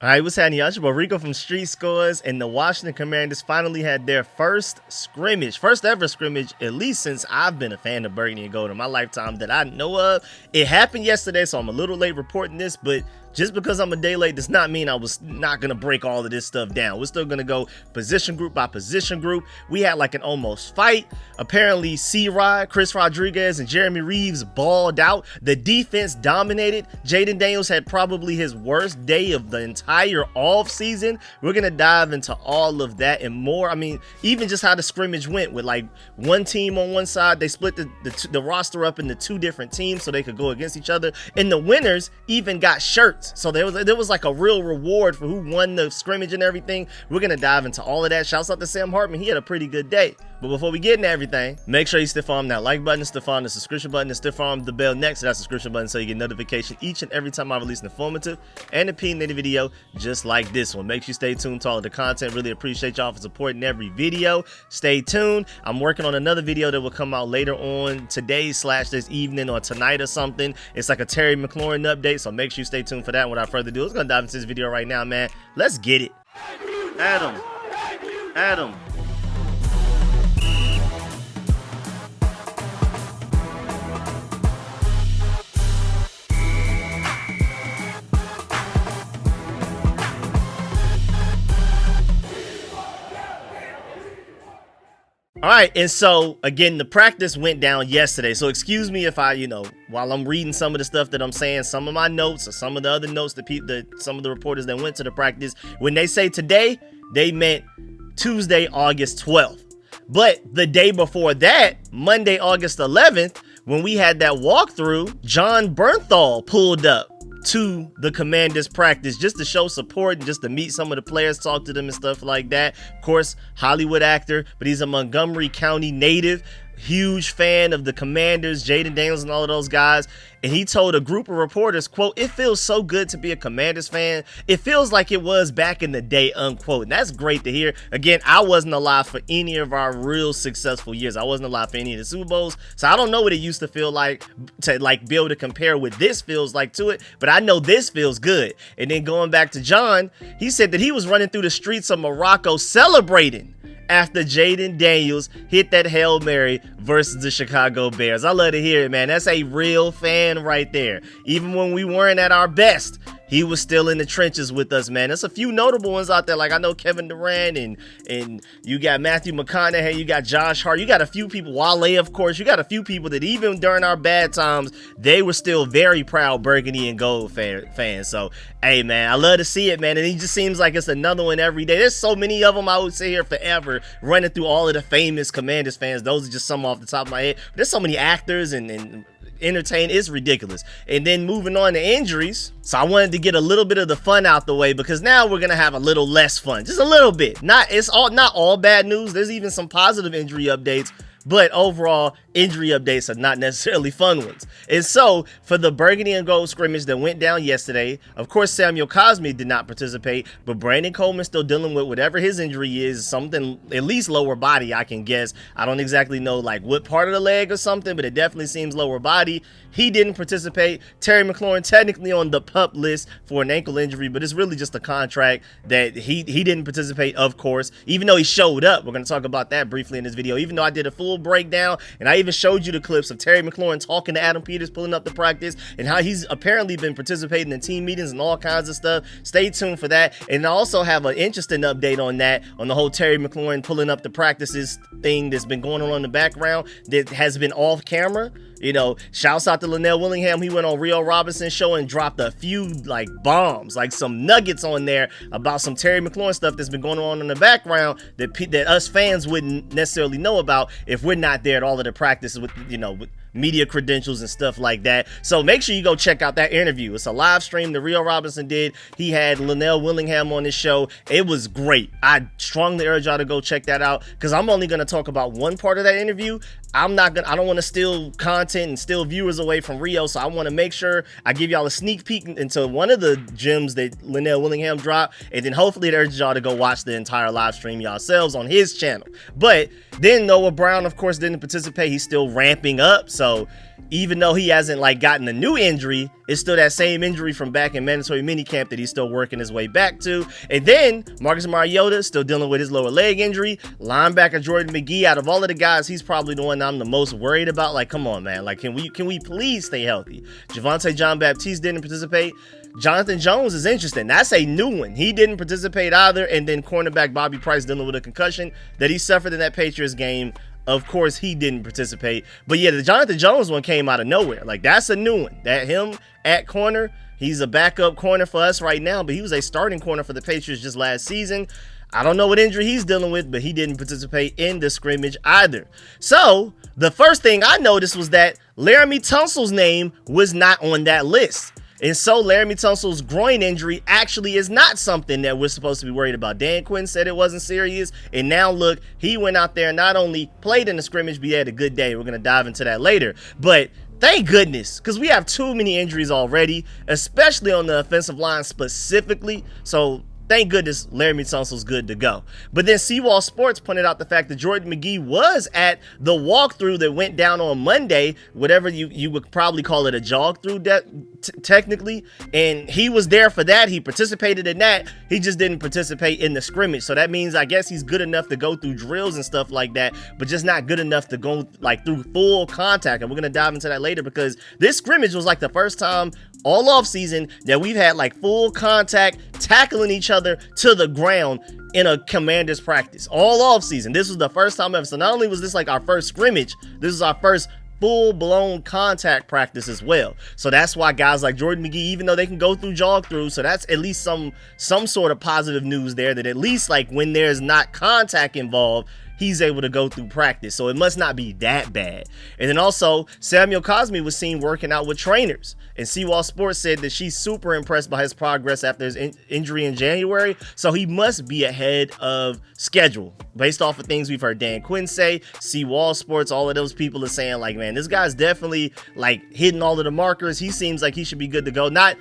All right, what's happening, y'all? It's your boy Rico from StreetScores, and the Washington Commanders finally had their first ever scrimmage, at least since I've been a fan of Burgundy and Gold in my lifetime that I know of. It happened yesterday, so I'm a little late reporting this, but just because I'm a day late does not mean I was not going to break all of this stuff down. We're still going to go position group by position group. We had like an almost fight. Apparently, CRod, Chris Rodriguez, and Jeremy Reaves balled out. The defense dominated. Jaden Daniels had probably his worst day of the entire offseason. We're going to dive into all of that and more. I mean, even just how the scrimmage went with like one team on one side. They split the roster up into two different teams so they could go against each other. And the winners even got shirts. So there was like a real reward for who won the scrimmage and everything. We're gonna dive into all of that. Shouts out to Sam Hartman. He had a pretty good day. But before we get into everything, make sure you stiff arm that like button, stiff arm the subscription button, and stiff arm the bell next to that subscription button so you get notification each and every time I release an informative and opinionated video just like this one. Make sure you stay tuned to all of the content. Really appreciate y'all for supporting every video. Stay tuned. I'm working on another video that will come out later on today / this evening or tonight or something. It's like a Terry McLaurin update, so make sure you stay tuned for that. And without further ado, let's go dive into this video right now, man. Let's get it. Adam. All right, and so again, the practice went down yesterday. So excuse me if I, while I'm reading some of the stuff that I'm saying, some of my notes or some of the other notes that some of the reporters that went to the practice, when they say today, they meant Tuesday, August 12th. But the day before that, Monday, August 11th, when we had that walkthrough, John Bernthal pulled up to the Commanders practice just to show support and just to meet some of the players, talk to them and stuff like that. Of course, Hollywood actor, but he's a Montgomery County native. Huge fan of the Commanders, Jaden Daniels and all of those guys. And he told a group of reporters, quote, "It feels so good to be a Commanders fan. It feels like it was back in the day," unquote. And that's great to hear. Again, I wasn't alive for any of our real successful years. I wasn't alive for any of the Super Bowls. So I don't know what it used to feel like to be able to compare what this feels like to it. But I know this feels good. And then going back to John, he said that he was running through the streets of Morocco celebrating after Jaden Daniels hit that Hail Mary versus the Chicago Bears. I love to hear it, man. That's a real fan right there. Even when we weren't at our best, he was still in the trenches with us, man. There's a few notable ones out there. Like I know Kevin Durant and you got Matthew McConaughey, you got Josh Hart, you got a few people, Wale, of course. You got a few people that even during our bad times, they were still very proud Burgundy and Gold fans. So, hey, man, I love to see it, man. And he just seems like it's another one every day. There's so many of them. I would sit here forever running through all of the famous Commanders fans. Those are just some off the top of my head. But there's so many actors and entertain. It's ridiculous. And then moving on to injuries, so I wanted to get a little bit of the fun out the way because now we're gonna have a little less fun, just a little bit. It's not all bad news. There's even some positive injury updates, but overall injury updates are not necessarily fun ones. And so for the Burgundy and Gold scrimmage that went down yesterday, of course Samuel Cosme did not participate, but Brandon Coleman's still dealing with whatever his injury is, something at least lower body, I can guess. I don't exactly know like what part of the leg or something, but it definitely seems lower body. He didn't participate. Terry McLaurin technically on the PUP list for an ankle injury, but it's really just a contract that he didn't participate, of course, even though he showed up. We're going to talk about that briefly in this video, even though I did a full breakdown and I even showed you the clips of Terry McLaurin talking to Adam Peters, pulling up the practice, and how he's apparently been participating in team meetings and all kinds of stuff. Stay tuned for that. And I also have an interesting update on that, on the whole Terry McLaurin pulling up the practices thing that's been going on in the background that has been off camera. Shouts out to Linnell Willingham. He went on Rio Robinson's show and dropped a few like bombs, like some nuggets on there about some Terry McLaurin stuff that's been going on in the background that us fans wouldn't necessarily know about if we're not there at all of the practices with media credentials and stuff like that. So make sure you go check out that interview. It's a live stream that Rio Robinson did. He had Linnell Willingham on his show. It was great. I strongly urge y'all to go check that out because I'm only going to talk about one part of that interview. I don't want to steal content and steal viewers away from Rio, so I want to make sure I give y'all a sneak peek into one of the gems that Linnell Willingham dropped, and then hopefully it urges y'all to go watch the entire live stream yourselves on his channel. But then Noah Brown, of course, didn't participate. He's still ramping up, So even though he hasn't like gotten a new injury, it's still that same injury from back in mandatory minicamp that he's still working his way back to. And then Marcus Mariota still dealing with his lower leg injury. Linebacker Jordan McGee, out of all of the guys, he's probably the one I'm the most worried about. Like, come on, man. Like, can we please stay healthy? Javonte John Baptiste didn't participate. Jonathan Jones is interesting. That's a new one. He didn't participate either. And then cornerback Bobby Price dealing with a concussion that he suffered in that Patriots game. Of course, he didn't participate. But yeah, the Jonathan Jones one came out of nowhere. Like, that's a new one. That him at corner, he's a backup corner for us right now, but he was a starting corner for the Patriots just last season. I don't know what injury he's dealing with, but he didn't participate in the scrimmage either. So the first thing I noticed was that Laramie Tunsil's name was not on that list. And so Laramie Tunsil's groin injury actually is not something that we're supposed to be worried about. Dan Quinn said it wasn't serious. And now look, he went out there and not only played in the scrimmage, but he had a good day. We're going to dive into that later. But thank goodness, because we have too many injuries already, especially on the offensive line specifically. So thank goodness Laramie Tunsil's good to go. But then Seawall Sports pointed out the fact that Jordan McGee was at the walkthrough that went down on Monday, whatever you would probably call it, a jog through technically. And he was there for that. He participated in that. He just didn't participate in the scrimmage. So that means I guess he's good enough to go through drills and stuff like that, but just not good enough to go like through full contact. And we're going to dive into that later because this scrimmage was like the first time all offseason that we've had like full contact, tackling each other to the ground in a Commanders practice. All offseason. This was the first time ever. So not only was this like our first scrimmage, this is our first full-blown contact practice as well. So that's why guys like Jordan McGee, even though they can go through jog through, so that's at least some sort of positive news there, that at least like when there's not contact involved, he's able to go through practice. So it must not be that bad. And then also, Samuel Cosme was seen working out with trainers. And Seawall Sports said that she's super impressed by his progress after his injury in January. So he must be ahead of schedule. Based off of things we've heard Dan Quinn say, Seawall Sports, all of those people are saying like, man, this guy's definitely like hitting all of the markers. He seems like he should be good to go. Not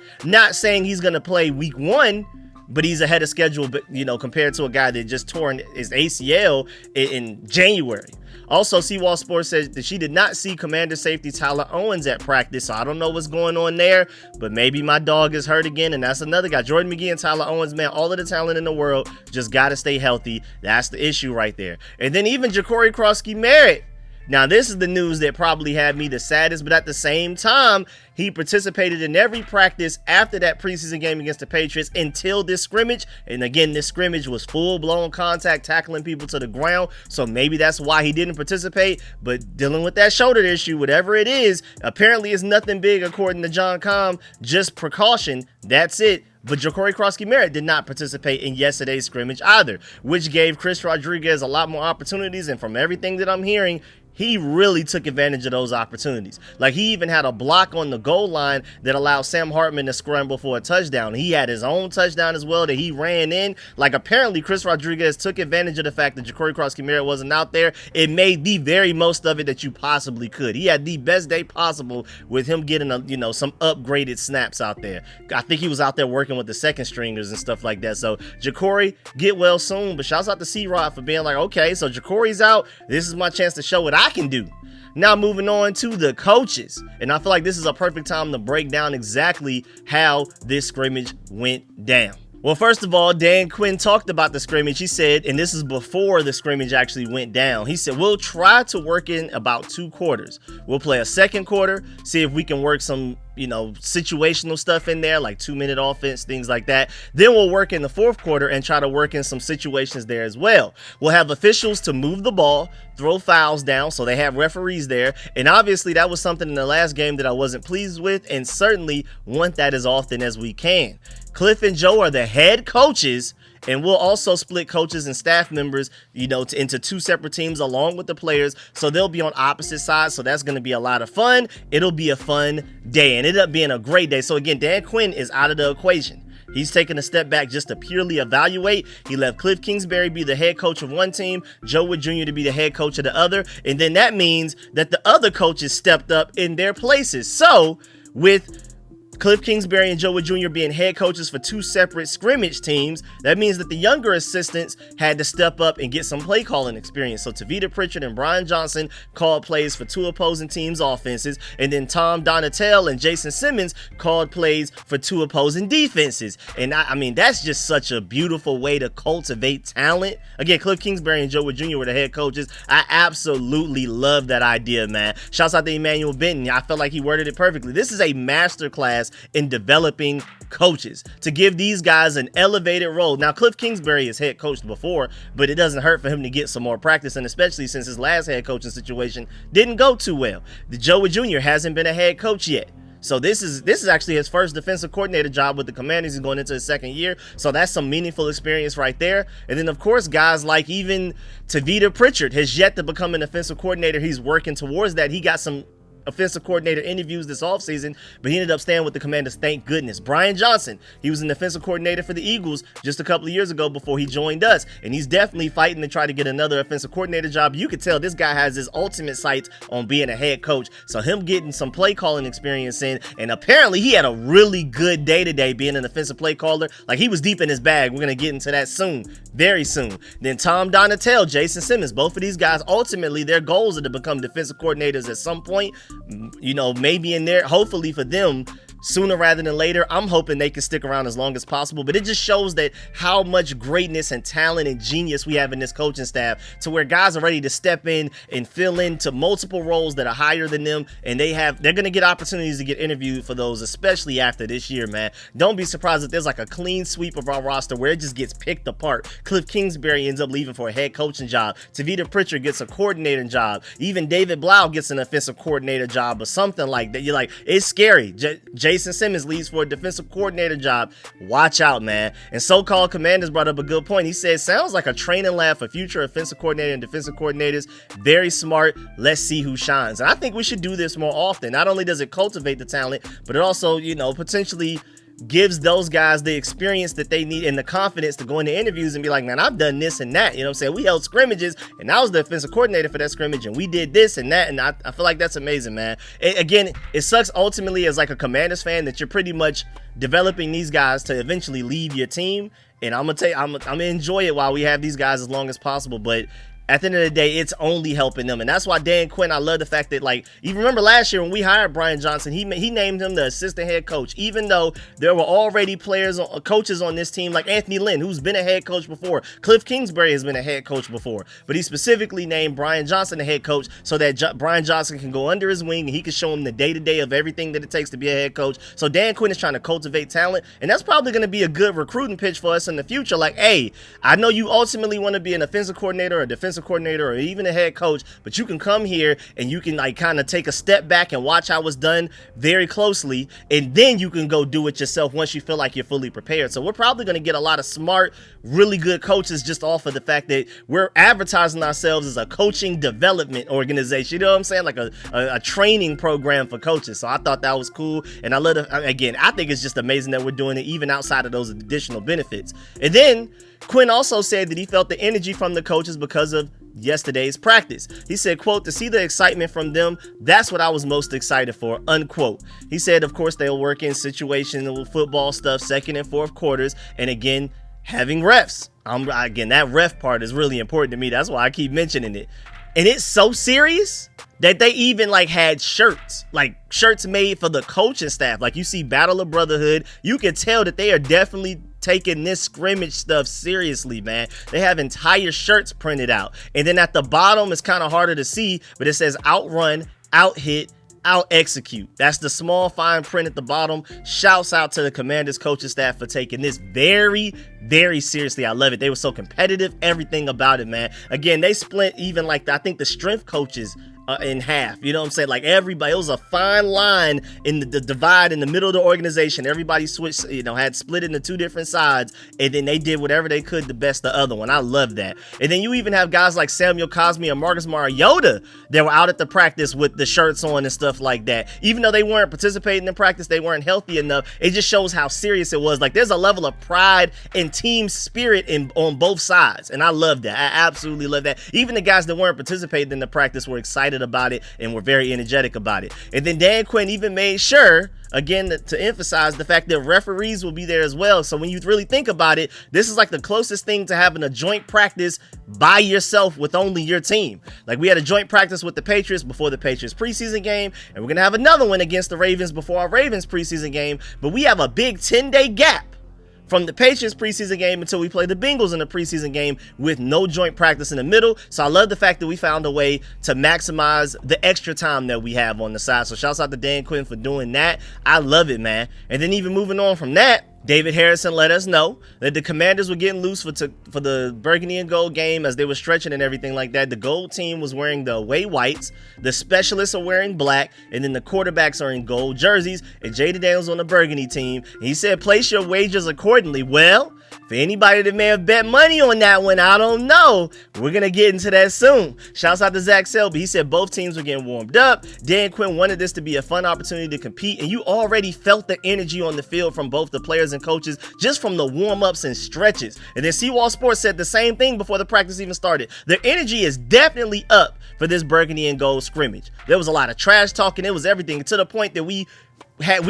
saying he's going to play week 1, but he's ahead of schedule, but you know, compared to a guy that just tore his ACL in January. Also, Seawall Sports says that she did not see Commander safety Tyler Owens at practice, so I don't know what's going on there, but maybe my dog is hurt again, and that's another guy. Jordan McGee and Tyler Owens, man, all of the talent in the world, just got to stay healthy. That's the issue right there. And then even Ja'Cory Crosskey-Merritt. Now, this is the news that probably had me the saddest, but at the same time, he participated in every practice after that preseason game against the Patriots until this scrimmage. And again, this scrimmage was full-blown contact, tackling people to the ground. So maybe that's why he didn't participate. But dealing with that shoulder issue, whatever it is, apparently it's nothing big according to John Com. Just precaution. That's it. But Ja'Cory Crosskey-Merritt did not participate in yesterday's scrimmage either, which gave Chris Rodriguez a lot more opportunities. And from everything that I'm hearing, he really took advantage of those opportunities. Like, he even had a block on the goal line that allowed Sam Hartman to scramble for a touchdown. He had his own touchdown as well that he ran in. Like, apparently Chris Rodriguez took advantage of the fact that Ja'Cory Crosskey-Merritt wasn't out there. It made the very most of it that you possibly could. He had the best day possible with him getting some upgraded snaps out there. I think he was out there working with the second stringers and stuff like that. So Ja'Cory, get well soon. But shouts out to CRod for being like, okay, so Ja'Cory's out. This is my chance to show what I can do. Now moving on to the coaches, and I feel like this is a perfect time to break down exactly how this scrimmage went down. Well, first of all, Dan Quinn talked about the scrimmage. He said, and this is before the scrimmage actually went down, he said, we'll try to work in about 2 quarters. We'll play a second quarter, see if we can work some, situational stuff in there, like 2-minute offense, things like that. Then we'll work in the 4th quarter and try to work in some situations there as well. We'll have officials to move the ball, throw fouls down, so they have referees there. And obviously that was something in the last game that I wasn't pleased with, and certainly want that as often as we can. Cliff and Joe are the head coaches, and we'll also split coaches and staff members, into 2 separate teams along with the players. So they'll be on opposite sides. So that's going to be a lot of fun. It'll be a fun day, and it ended up being a great day. So again, Dan Quinn is out of the equation. He's taken a step back just to purely evaluate. He left Cliff Kingsbury be the head coach of one team, Joe Wood Jr. to be the head coach of the other. And then that means that the other coaches stepped up in their places. So with Cliff Kingsbury and Joe Wood Jr. being head coaches for 2 separate scrimmage teams, that means that the younger assistants had to step up and get some play calling experience. So Tavita Pritchard and Brian Johnson called plays for 2 opposing teams' offenses, and then Tom Donatel and Jason Simmons called plays for 2 opposing defenses. And I mean, that's just such a beautiful way to cultivate talent. Again, Cliff Kingsbury and Joe Wood Jr. were the head coaches. I absolutely love that idea, man. Shouts out to Emmanuel Benton. I felt like he worded it perfectly. This is a masterclass in developing coaches to give these guys an elevated role. Now, Cliff Kingsbury has head coached before, but it doesn't hurt for him to get some more practice, and especially since his last head coaching situation didn't go too well. The Joe Wood Jr. hasn't been a head coach yet. So this is actually his first defensive coordinator job with the Commanders. He's going into his 2nd year. So that's some meaningful experience right there. And then, of course, guys like even Tavita Pritchard has yet to become an offensive coordinator. He's working towards that. He got some offensive coordinator interviews this offseason, but he ended up staying with the Commanders, thank goodness. Brian Johnson, he was an offensive coordinator for the Eagles just a couple of years ago before he joined us, and he's definitely fighting to try to get another offensive coordinator job. You could tell this guy has his ultimate sights on being a head coach, so him getting some play calling experience in, and apparently he had a really good day-to-day being an offensive play caller. Like, he was deep in his bag. We're going to get into that soon, very soon. Then Tom Donatel, Jason Simmons, both of these guys, ultimately their goals are to become defensive coordinators at some point. You know, maybe in there, hopefully for them, sooner rather than later. I'm hoping they can stick around as long as possible, but it just shows that how much greatness and talent and genius we have in this coaching staff, to where guys are ready to step in and fill into multiple roles that are higher than them, and they're going to get opportunities to get interviewed for those, especially after this year, man. Don't be surprised if there's like a clean sweep of our roster where it just gets picked apart. Cliff Kingsbury ends up leaving for a head coaching job. Tavita Pritchard gets a coordinator job. Even David Blau gets an offensive coordinator job or something like that. You're like, it's scary. Jason Simmons leaves for a defensive coordinator job. Watch out, man. And so-called Commanders brought up a good point. He said, sounds like a training lab for future offensive coordinator and defensive coordinators. Very smart. Let's see who shines. And I think we should do this more often. Not only does it cultivate the talent, but it also, you know, potentially gives those guys the experience that they need and the confidence to go into interviews and be like, man, I've done this and that. You know what I'm saying? We held scrimmages and I was the offensive coordinator for that scrimmage and we did this and that. And I feel like that's amazing, man. Again, it sucks ultimately as like a Commanders fan that you're pretty much developing these guys to eventually leave your team. And I'm gonna enjoy it while we have these guys as long as possible. But at the end of the day, it's only helping them. And that's why Dan Quinn, I love the fact that, like, you remember last year when we hired Brian Johnson, he named him the assistant head coach, even though there were already coaches on this team like Anthony Lynn, who's been a head coach before. Cliff Kingsbury has been a head coach before. But he specifically named Brian Johnson the head coach so that Brian Johnson can go under his wing and he can show him the day-to-day of everything that it takes to be a head coach. So Dan Quinn is trying to cultivate talent, and that's probably going to be a good recruiting pitch for us in the future. Like, hey, I know you ultimately want to be an offensive coordinator or a defensive coordinator or even a head coach, but you can come here and you can like kind of take a step back and watch how it's done very closely, and then you can go do it yourself once you feel like you're fully prepared. So we're probably going to get a lot of smart, really good coaches just off of the fact that we're advertising ourselves as a coaching development organization. You know what I'm saying? Like a training program for coaches. So I thought that was cool, and I love it. Again, I think it's just amazing that we're doing it even outside of those additional benefits. And then Quinn also said that he felt the energy from the coaches because of yesterday's practice. He said, quote, to see the excitement from them, that's what I was most excited for, unquote. He said, of course, they'll work in situational football stuff, second and fourth quarters, and again, having refs. Again, that ref part is really important to me. That's why I keep mentioning it. And it's so serious that they even like had shirts made for the coaching staff. Like, you see Battle of Brotherhood. You can tell that they are definitely taking this scrimmage stuff seriously, man. They have entire shirts printed out. And then at the bottom, it's kind of harder to see, but it says outrun, out hit, out execute. That's the small fine print at the bottom. Shouts out to the Commanders coaching staff for taking this very, very seriously. I love it. They were so competitive, everything about it, man. Again, they split even like I think the strength coaches in half. You know what I'm saying? Like, everybody, it was a fine line in the divide in the middle of the organization. Everybody switched, had split into two different sides, and then they did whatever they could to best the other one. I love that. And then you even have guys like Samuel Cosme and Marcus Mariota that were out at the practice with the shirts on and stuff like that. Even though they weren't participating in practice, they weren't healthy enough. It just shows how serious it was. Like, there's a level of pride and team spirit on both sides, and I love that. I absolutely love that. Even the guys that weren't participating in the practice were excited excited about it and were very energetic about it. And then Dan Quinn even made sure, again, to emphasize the fact that referees will be there as well. So when you really think about it, this is like the closest thing to having a joint practice by yourself with only your team. Like, we had a joint practice with the Patriots before the Patriots preseason game, and we're gonna have another one against the Ravens before our Ravens preseason game. But we have a big 10-day gap from the Patriots preseason game until we play the Bengals in the preseason game with no joint practice in the middle. So I love the fact that we found a way to maximize the extra time that we have on the side. So shouts out to Dan Quinn for doing that. I love it, man. And then even moving on from that, David Harrison let us know that the Commanders were getting loose for the burgundy and gold game as they were stretching and everything like that. The gold team was wearing the away whites, the specialists are wearing black, and then the quarterbacks are in gold jerseys, and Jaden Daniels on the burgundy team. And he said, place your wagers accordingly. Well, for anybody that may have bet money on that one, I don't know. We're going to get into that soon. Shouts out to Zach Selby. He said both teams were getting warmed up. Dan Quinn wanted this to be a fun opportunity to compete, and you already felt the energy on the field from both the players and coaches just from the warm-ups and stretches. And then CRod Sports said the same thing before the practice even started. The energy is definitely up for this burgundy and gold scrimmage. There was a lot of trash talking. It was everything, to the point that we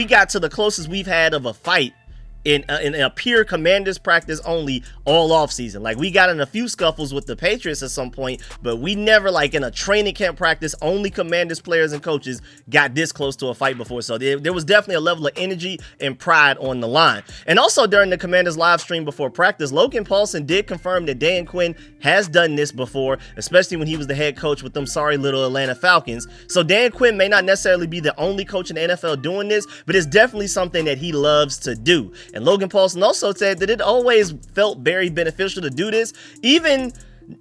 got to the closest we've had of a fight in a pure Commanders practice only all off season. Like, we got in a few scuffles with the Patriots at some point, but we never, like in a training camp practice, only Commanders players and coaches got this close to a fight before. So there was definitely a level of energy and pride on the line. And also during the Commanders live stream before practice, Logan Paulson did confirm that Dan Quinn has done this before, especially when he was the head coach with them sorry little Atlanta Falcons. So Dan Quinn may not necessarily be the only coach in the NFL doing this, but it's definitely something that he loves to do. And Logan Paulson also said that it always felt very beneficial to do this, even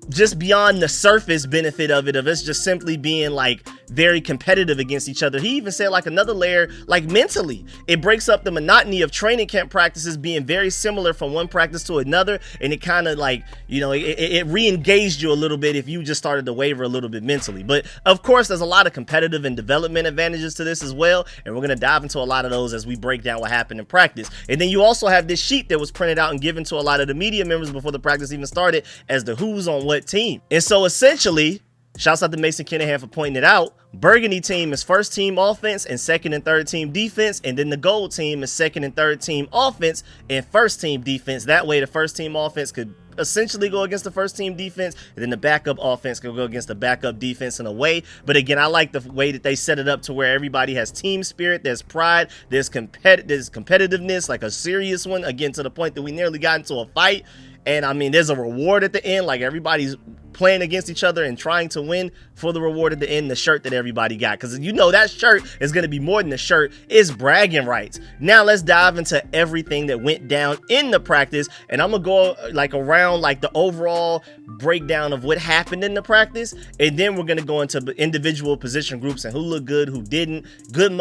just beyond the surface benefit of us just simply being like very competitive against each other. He even said like another layer, like mentally, it breaks up the monotony of training camp practices being very similar from one practice to another, and it kind of like, you know, it re-engaged you a little bit if you just started to waver a little bit mentally. But of course, there's a lot of competitive and development advantages to this as well, and we're going to dive into a lot of those as we break down what happened in practice. And then you also have this sheet that was printed out and given to a lot of the media members before the practice even started as to who's on what team. And so essentially, shouts out to Mason Kinahan for pointing it out, burgundy team is first team offense and second and third team defense, and then the gold team is second and third team offense and first team defense. That way the first team offense could essentially go against the first team defense, and then the backup offense could go against the backup defense in a way. But again, I like the way that they set it up to where everybody has team spirit, there's pride, there's competitiveness, like a serious one, again, to the point that we nearly got into a fight. And I mean, there's a reward at the end, like everybody's playing against each other and trying to win for the reward at the end, the shirt that everybody got. Because you know that shirt is going to be more than the shirt, it's bragging rights. Now let's dive into everything that went down in the practice, and I'm going to go like around like the overall breakdown of what happened in the practice, and then we're going to go into individual position groups and who looked good, who didn't.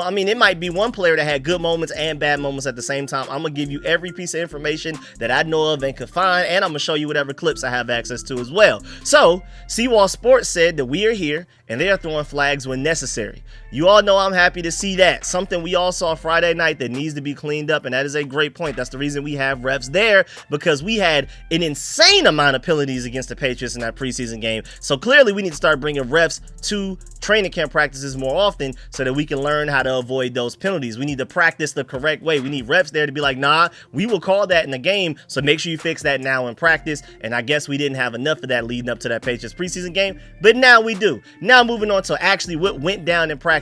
I mean, it might be one player that had good moments and bad moments at the same time. I'm going to give you every piece of information that I know of and could find, and I'm going to show you whatever clips I have access to as well. So CRod Sports said that we are here and they are throwing flags when necessary. You all know I'm happy to see that. Something we all saw Friday night that needs to be cleaned up, and that is a great point. That's the reason we have refs there, because we had an insane amount of penalties against the Patriots in that preseason game. So clearly we need to start bringing refs to training camp practices more often so that we can learn how to avoid those penalties. We need to practice the correct way. We need refs there to be like, nah, we will call that in the game, so make sure you fix that now in practice. And I guess we didn't have enough of that leading up to that Patriots preseason game, but now we do. Now moving on to actually what went down in practice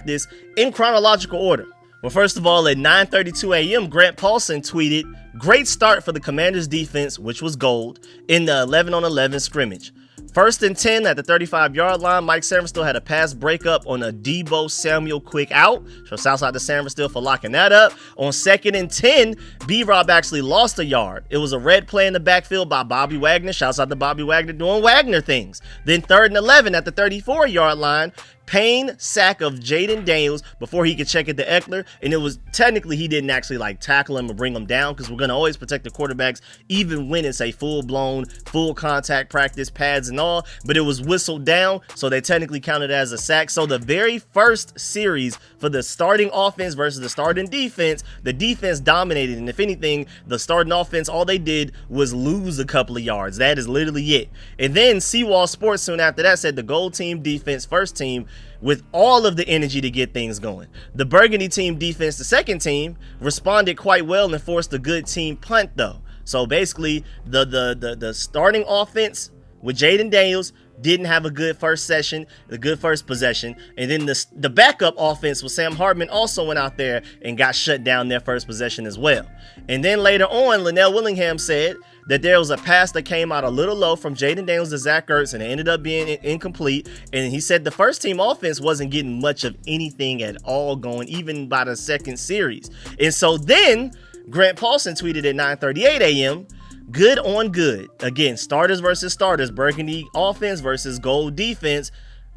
in chronological order. Well, first of all, at 9:32 a.m., Grant Paulson tweeted, "Great start for the Commanders defense, which was gold, in the 11-on-11 scrimmage. First and 10 at the 35-yard line, Mike Sainristil had a pass breakup on a Deebo Samuel quick out. So shouts out to Sainristil for locking that up. On second and 10, B-Rob actually lost a yard. It was a red play in the backfield by Bobby Wagner. Shouts out to Bobby Wagner doing Wagner things. Then third and 11 at the 34-yard line, Payne sack of Jaden Daniels before he could check it to Eckler, and it was technically he didn't actually like tackle him or bring him down, because we're going to always protect the quarterbacks even when it's a full-blown full contact practice, pads and all, but it was whistled down, so they technically counted it as a sack. So the very first series for the starting offense versus the starting defense, the defense dominated, and if anything, the starting offense, all they did was lose a couple of yards. That is literally it. And then CRod Sports soon after that said the gold team defense, first team, with all of the energy to get things going. The Burgundy team defense, the second team, responded quite well and forced a good team punt though. So basically, the starting offense with Jaden Daniels didn't have a good first session, a good first possession, and then the backup offense with Sam Hartman also went out there and got shut down their first possession as well. And then later on, Linnell Willingham said that there was a pass that came out a little low from Jaden Daniels to Zach Ertz, and it ended up being incomplete. And he said the first team offense wasn't getting much of anything at all going, even by the second series. And so then Grant Paulson tweeted at 9:38 a.m., good on good. Again, starters versus starters. Burgundy offense versus gold defense.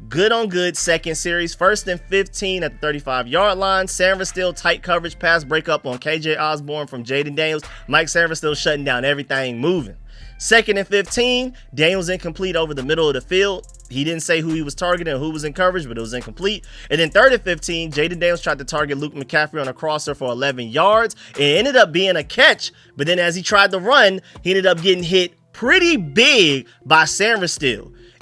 Good on good. Second series. 1st and 15 at the 35-yard line. Sanford tight coverage pass breakup on KJ Osborne from Jaden Daniels. Mike Sanford shutting down everything moving. 2nd and 15. Daniels incomplete over the middle of the field. He didn't say who he was targeting or who was in coverage, but it was incomplete. And then 3rd and 15, Jaden Daniels tried to target Luke McCaffrey on a crosser for 11 yards. It ended up being a catch, but then as he tried to run, he ended up getting hit pretty big by Sanford.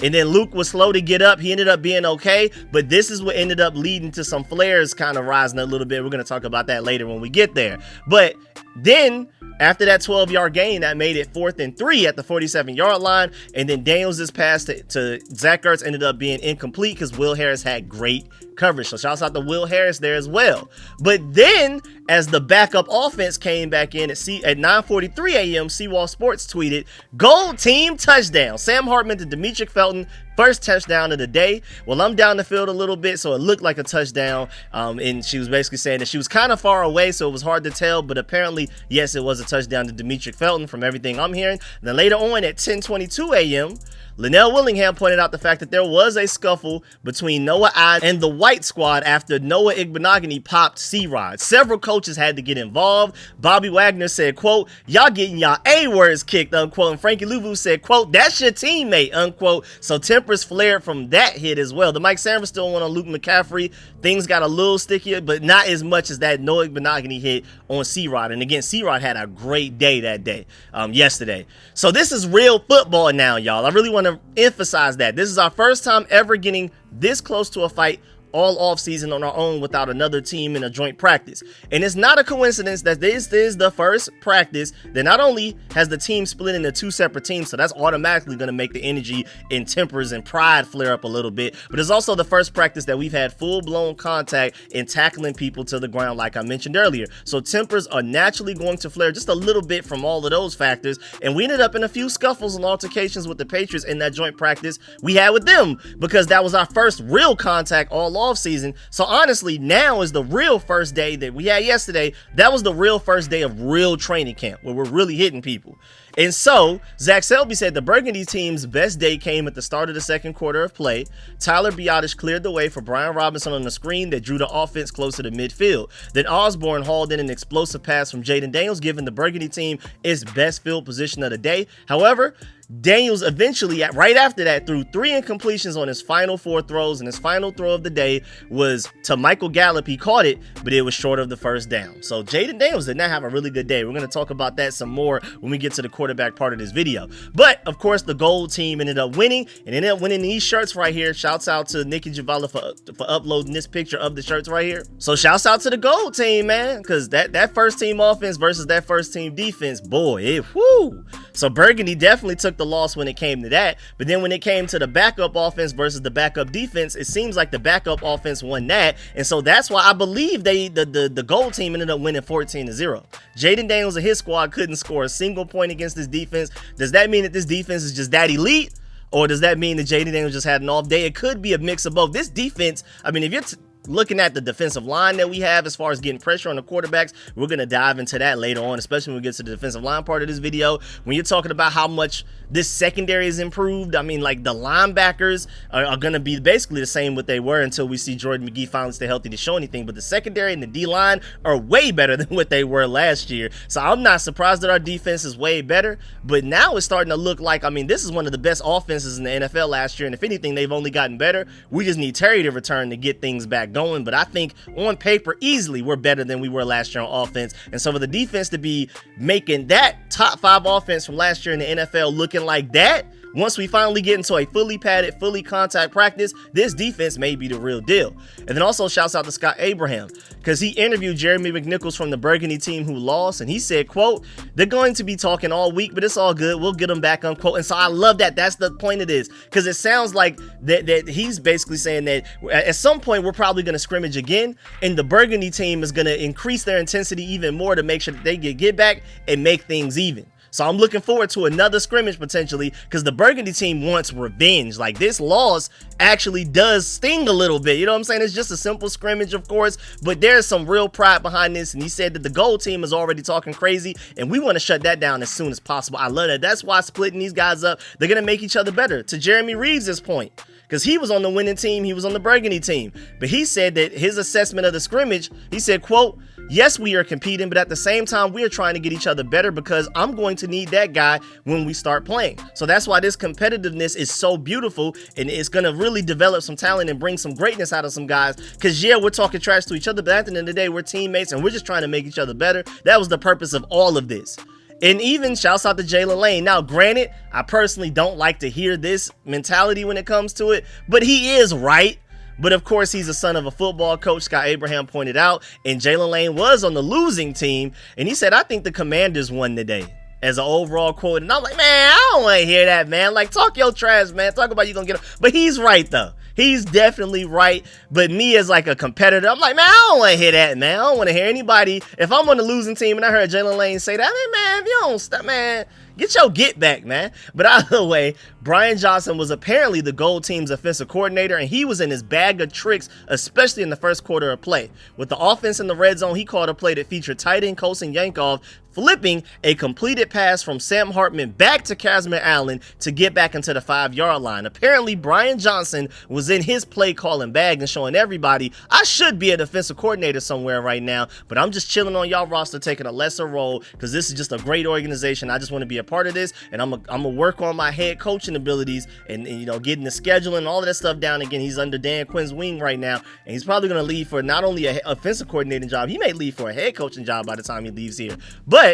And then Luke was slow to get up. He ended up being okay, but this is what ended up leading to some flares kind of rising a little bit. We're going to talk about that later when we get there. But then after that 12-yard gain, that made it 4th and 3 at the 47-yard line. And then Daniels' pass to Zach Ertz ended up being incomplete because Will Harris had great coverage. So shouts out to Will Harris there as well. But then as the backup offense came back in at 9:43 a.m., Seawall Sports tweeted, "Gold team touchdown. Sam Hartman to Demetric Felton. First touchdown of the day." Well, I'm down the field a little bit, so it looked like a touchdown. And she was basically saying that she was kind of far away, so it was hard to tell. But apparently, yes, it was a touchdown to Demetric Felton from everything I'm hearing. And then later on at 10:22 a.m., Linnell Willingham pointed out the fact that there was a scuffle between Noah I and the White Squad after Noah Igbenogany popped CRod. Several coaches had to get involved. Bobby Wagner said, quote, "Y'all getting y'all A-words kicked," unquote. And Frankie Louvu said, quote, "That's your teammate," unquote. So tempers flared from that hit as well. The Mike Sanford went on Luke McCaffrey. Things got a little stickier, but not as much as that Noah Igbenogany hit on CRod. And again, CRod had a great day that day, yesterday. So this is real football now, y'all. I really want to emphasize that. This is our first time ever getting this close to a fight all off season on our own without another team in a joint practice. And it's not a coincidence that this is the first practice that not only has the team split into two separate teams, so that's automatically going to make the energy and tempers and pride flare up a little bit, but it's also the first practice that we've had full-blown contact in tackling people to the ground like I mentioned earlier. So tempers are naturally going to flare just a little bit from all of those factors, and we ended up in a few scuffles and altercations with the Patriots in that joint practice we had with them because that was our first real contact all off season. So honestly, now is the real first day that we had yesterday. That was the real first day of real training camp where we're really hitting people. And so Zach Selby said the Burgundy team's best day came at the start of the second quarter of play. Tyler Biotish cleared the way for Brian Robinson on the screen that drew the offense closer to midfield. Then Osborne hauled in an explosive pass from Jaden Daniels, giving the Burgundy team its best field position of the day. However, Daniels eventually, right after that, threw 3 incompletions on his final 4 throws, and his final throw of the day was to Michael Gallup. He caught it, but it was short of the first down. So Jaden Daniels did not have a really good day. We're going to talk about that some more when we get to the quarterback part of this video. But, of course, the gold team ended up winning, and ended up winning these shirts right here. Shouts out to Nikki Javala for uploading this picture of the shirts right here. So shouts out to the gold team, man, because that first team offense versus that first team defense, boy, whoo. So Burgundy definitely took the loss when it came to that, but then when it came to the backup offense versus the backup defense, it seems like the backup offense won that, and so that's why I believe the gold team ended up winning 14-0. Jaden Daniels and his squad couldn't score a single point against this defense. Does that mean that this defense is just that elite, or does that mean that Jaden Daniels just had an off day? It could be a mix of both. This defense, I mean, if you're looking at the defensive line that we have as far as getting pressure on the quarterbacks, we're going to dive into that later on, especially when we get to the defensive line part of this video. When you're talking about how much this secondary is improved, I mean, like the linebackers are going to be basically the same what they were until we see Jordan McGee finally stay healthy to show anything. But the secondary and the D-line are way better than what they were last year. So I'm not surprised that our defense is way better. But now it's starting to look like, I mean, this is one of the best offenses in the NFL last year. And if anything, they've only gotten better. We just need Terry to return to get things back going. But I think on paper, easily, we're better than we were last year on offense. And so for the defense to be making that top 5 offense from last year in the NFL looking looking like that, once we finally get into a fully padded, fully contact practice, this defense may be the real deal. And then also shouts out to Scott Abraham, because he interviewed Jeremy McNichols from the Burgundy team who lost, and he said, quote, they're going to be talking all week, but it's all good. We'll get them back, unquote. And so I love that. That's the point of this, because it sounds like that he's basically saying that at some point we're probably going to scrimmage again, and the Burgundy team is going to increase their intensity even more to make sure that they get back and make things even. So I'm looking forward to another scrimmage potentially, because the Burgundy team wants revenge. Like, this loss actually does sting a little bit. You know what I'm saying? It's just a simple scrimmage, of course, but there's some real pride behind this. And he said that the gold team is already talking crazy, and we want to shut that down as soon as possible. I love that. That's why splitting these guys up, they're going to make each other better. To Jeremy Reaves' point, because he was on the winning team, he was on the Burgundy team, but he said that his assessment of the scrimmage, he said, quote, yes, we are competing, but at the same time, we are trying to get each other better, because I'm going to need that guy when we start playing. So that's why this competitiveness is so beautiful, and it's going to really develop some talent and bring some greatness out of some guys, because yeah, we're talking trash to each other, but at the end of the day, we're teammates, and we're just trying to make each other better. That was the purpose of all of this. And even shouts out to Jalen Lane. Now, granted, I personally don't like to hear this mentality when it comes to it, but he is right. But of course, he's a son of a football coach, Scott Abraham pointed out, and Jalen Lane was on the losing team, and he said, I think the Commanders won today, as an overall quote. And I'm like, man, I don't want to hear that, man. Like, talk your trash, man. Talk about you gonna get him. But he's right, though. He's definitely right. But me as like a competitor, I'm like, man, I don't want to hear that, man. I don't want to hear anybody. If I'm on the losing team and I heard Jalen Lane say that, I mean, man, if you don't stop, man, get your get back, man. But either way, Brian Johnson was apparently the gold team's offensive coordinator, and he was in his bag of tricks, especially in the first quarter of play. With the offense in the red zone, he called a play that featured tight end Colson Yankov flipping a completed pass from Sam Hartman back to Casimir Allen to get back into the 5-yard line. Apparently, Brian Johnson was in his play calling bag and showing everybody, I should be a defensive coordinator somewhere right now, but I'm just chilling on y'all roster taking a lesser role, because this is just a great organization. I just want to be a part of this, and I'm gonna work on my head coaching abilities and you know, getting the scheduling and all of that stuff down. Again, he's under Dan Quinn's wing right now, and he's probably going to leave for not only an offensive coordinating job, he may leave for a head coaching job by the time he leaves here. But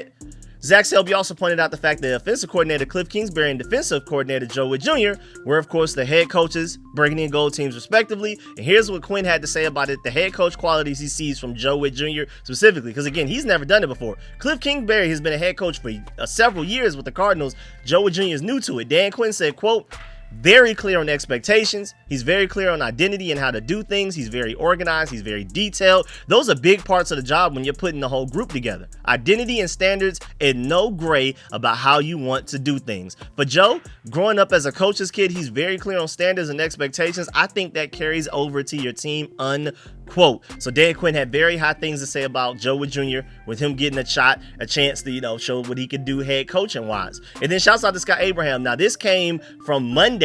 Zach Selby also pointed out the fact that offensive coordinator Cliff Kingsbury and defensive coordinator Joe Wood Jr. were, of course, the head coaches, Burgundy and Gold teams, respectively. And here's what Quinn had to say about it, the head coach qualities he sees from Joe Wood Jr. specifically, because, again, he's never done it before. Cliff Kingsbury has been a head coach for several years with the Cardinals. Joe Wood Jr. is new to it. Dan Quinn said, quote, very clear on expectations. He's very clear on identity and how to do things. He's very organized. He's very detailed. Those are big parts of the job when you're putting the whole group together. Identity and standards, and no gray about how you want to do things. For Joe, growing up as a coach's kid, he's very clear on standards and expectations. I think that carries over to your team, unquote. So Dan Quinn had very high things to say about Joe Wood Jr. with him getting a chance to, you know, show what he could do head coaching wise. And then shouts out to Scott Abraham. Now, this came from Monday,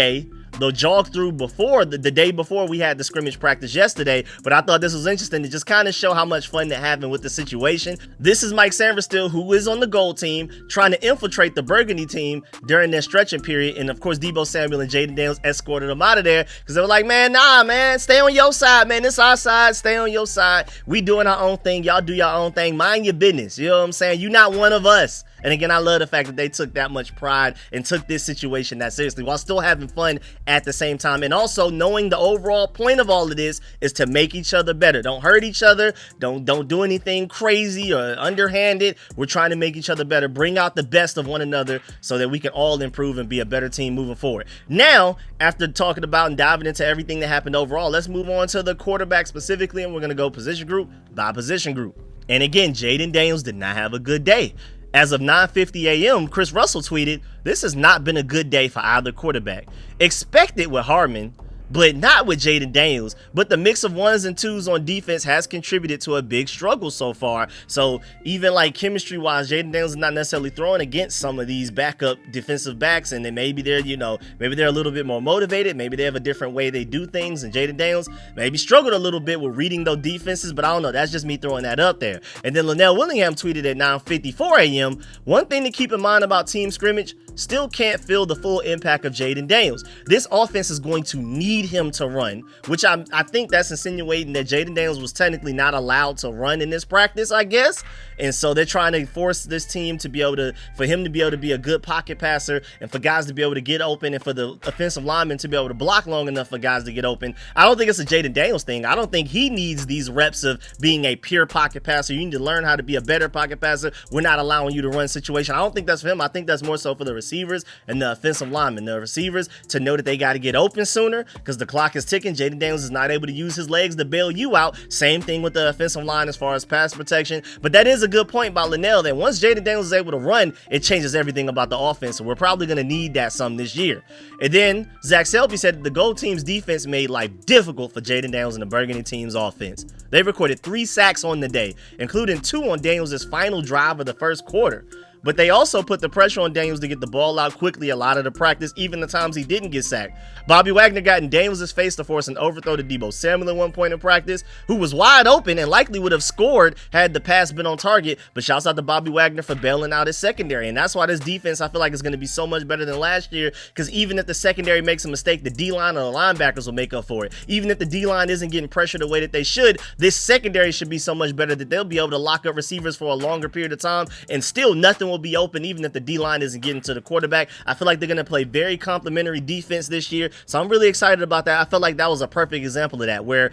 the jog through before the day before we had the scrimmage practice yesterday, but I thought this was interesting to just kind of show how much fun they're having with the situation. This is Mike Sanverstill, who is on the gold team, trying to infiltrate the Burgundy team during their stretching period, and of course Deebo Samuel and Jaden Daniels escorted them out of there, because they were like, man, nah, man, stay on your side, man, this our side, stay on your side, we doing our own thing, y'all do your own thing, mind your business, you know what I'm saying, you not one of us. And again, I love the fact that they took that much pride and took this situation that seriously while still having fun at the same time. And also knowing the overall point of all of this is to make each other better. Don't hurt each other. Don't do anything crazy or underhanded. We're trying to make each other better. Bring out the best of one another so that we can all improve and be a better team moving forward. Now, after talking about and diving into everything that happened overall, let's move on to the quarterback specifically. And we're going to go position group by position group. And again, Jaden Daniels did not have a good day. As of 9:50 a.m., Chris Russell tweeted, "This has not been a good day for either quarterback. Expect it with Harmon, but not with Jaden Daniels. But the mix of ones and twos on defense has contributed to a big struggle so far. So even like chemistry-wise, Jaden Daniels is not necessarily throwing against some of these backup defensive backs, and then maybe they're, you know, maybe they're a little bit more motivated. Maybe they have a different way they do things, and Jaden Daniels maybe struggled a little bit with reading those defenses, but I don't know. That's just me throwing that up there. And then Linnell Willingham tweeted at 9:54 a.m., "One thing to keep in mind about team scrimmage, still can't feel the full impact of Jaden Daniels. This offense is going to need need him to run, which I think that's insinuating that Jaden Daniels was technically not allowed to run in this practice, I guess. And so they're trying to force this team to be able to, for him to be able to be a good pocket passer and for guys to be able to get open and for the offensive linemen to be able to block long enough for guys to get open. I don't think it's a Jaden Daniels thing. I don't think he needs these reps of being a pure pocket passer. You need to learn how to be a better pocket passer. We're not allowing you to run situation. I don't think that's for him. I think that's more so for the receivers and the offensive linemen. The receivers to know that they got to get open sooner because the clock is ticking. Jaden Daniels is not able to use his legs to bail you out. Same thing with the offensive line as far as pass protection. But that is a good point by Linnell that once Jaden Daniels is able to run, it changes everything about the offense. So we're probably going to need that some this year. And then Zach Selby said that the Gold Team's defense made life difficult for Jaden Daniels and the Burgundy team's offense. They recorded 3 sacks on the day, including 2 on Daniels' final drive of the first quarter. But they also put the pressure on Daniels to get the ball out quickly a lot of the practice, even the times he didn't get sacked. Bobby Wagner got in Daniels' face to force an overthrow to Deebo Samuel at one point in practice, who was wide open and likely would have scored had the pass been on target. But shouts out to Bobby Wagner for bailing out his secondary. And that's why this defense, I feel like, is going to be so much better than last year, because even if the secondary makes a mistake, the D-line or the linebackers will make up for it. Even if the D-line isn't getting pressure the way that they should, this secondary should be so much better that they'll be able to lock up receivers for a longer period of time, and still nothing will be open even if the D-line isn't getting to the quarterback. I feel like they're going to play very complimentary defense this year, so I'm really excited about that. I felt like that was a perfect example of that, where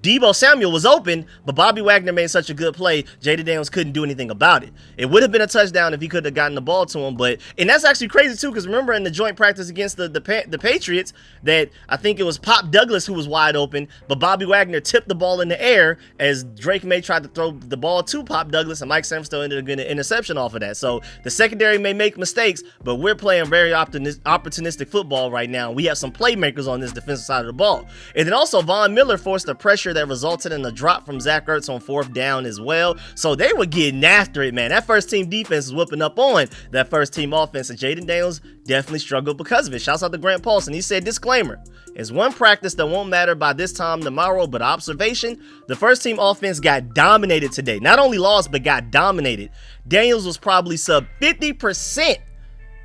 Deebo Samuel was open, but Bobby Wagner made such a good play, Jaden Daniels couldn't do anything about it. It would have been a touchdown if he could have gotten the ball to him, and that's actually crazy too, because remember in the joint practice against the Patriots, that I think it was Pop Douglas who was wide open, but Bobby Wagner tipped the ball in the air as Drake May tried to throw the ball to Pop Douglas, and Mike Sam still ended up getting an interception off of that. So the secondary may make mistakes, but we're playing very opportunistic football right now. We have some playmakers on this defensive side of the ball. And then also Von Miller forced a pressure that resulted in a drop from Zach Ertz on 4th down as well. So they were getting after it, man. That first team defense is whooping up on that first team offense, and Jaden Daniels definitely struggled because of it. Shouts out to Grant Paulson. He said, disclaimer, it's one practice that won't matter by this time tomorrow, but observation, the first team offense got dominated today. Not only lost, but got dominated. Daniels was probably sub 50%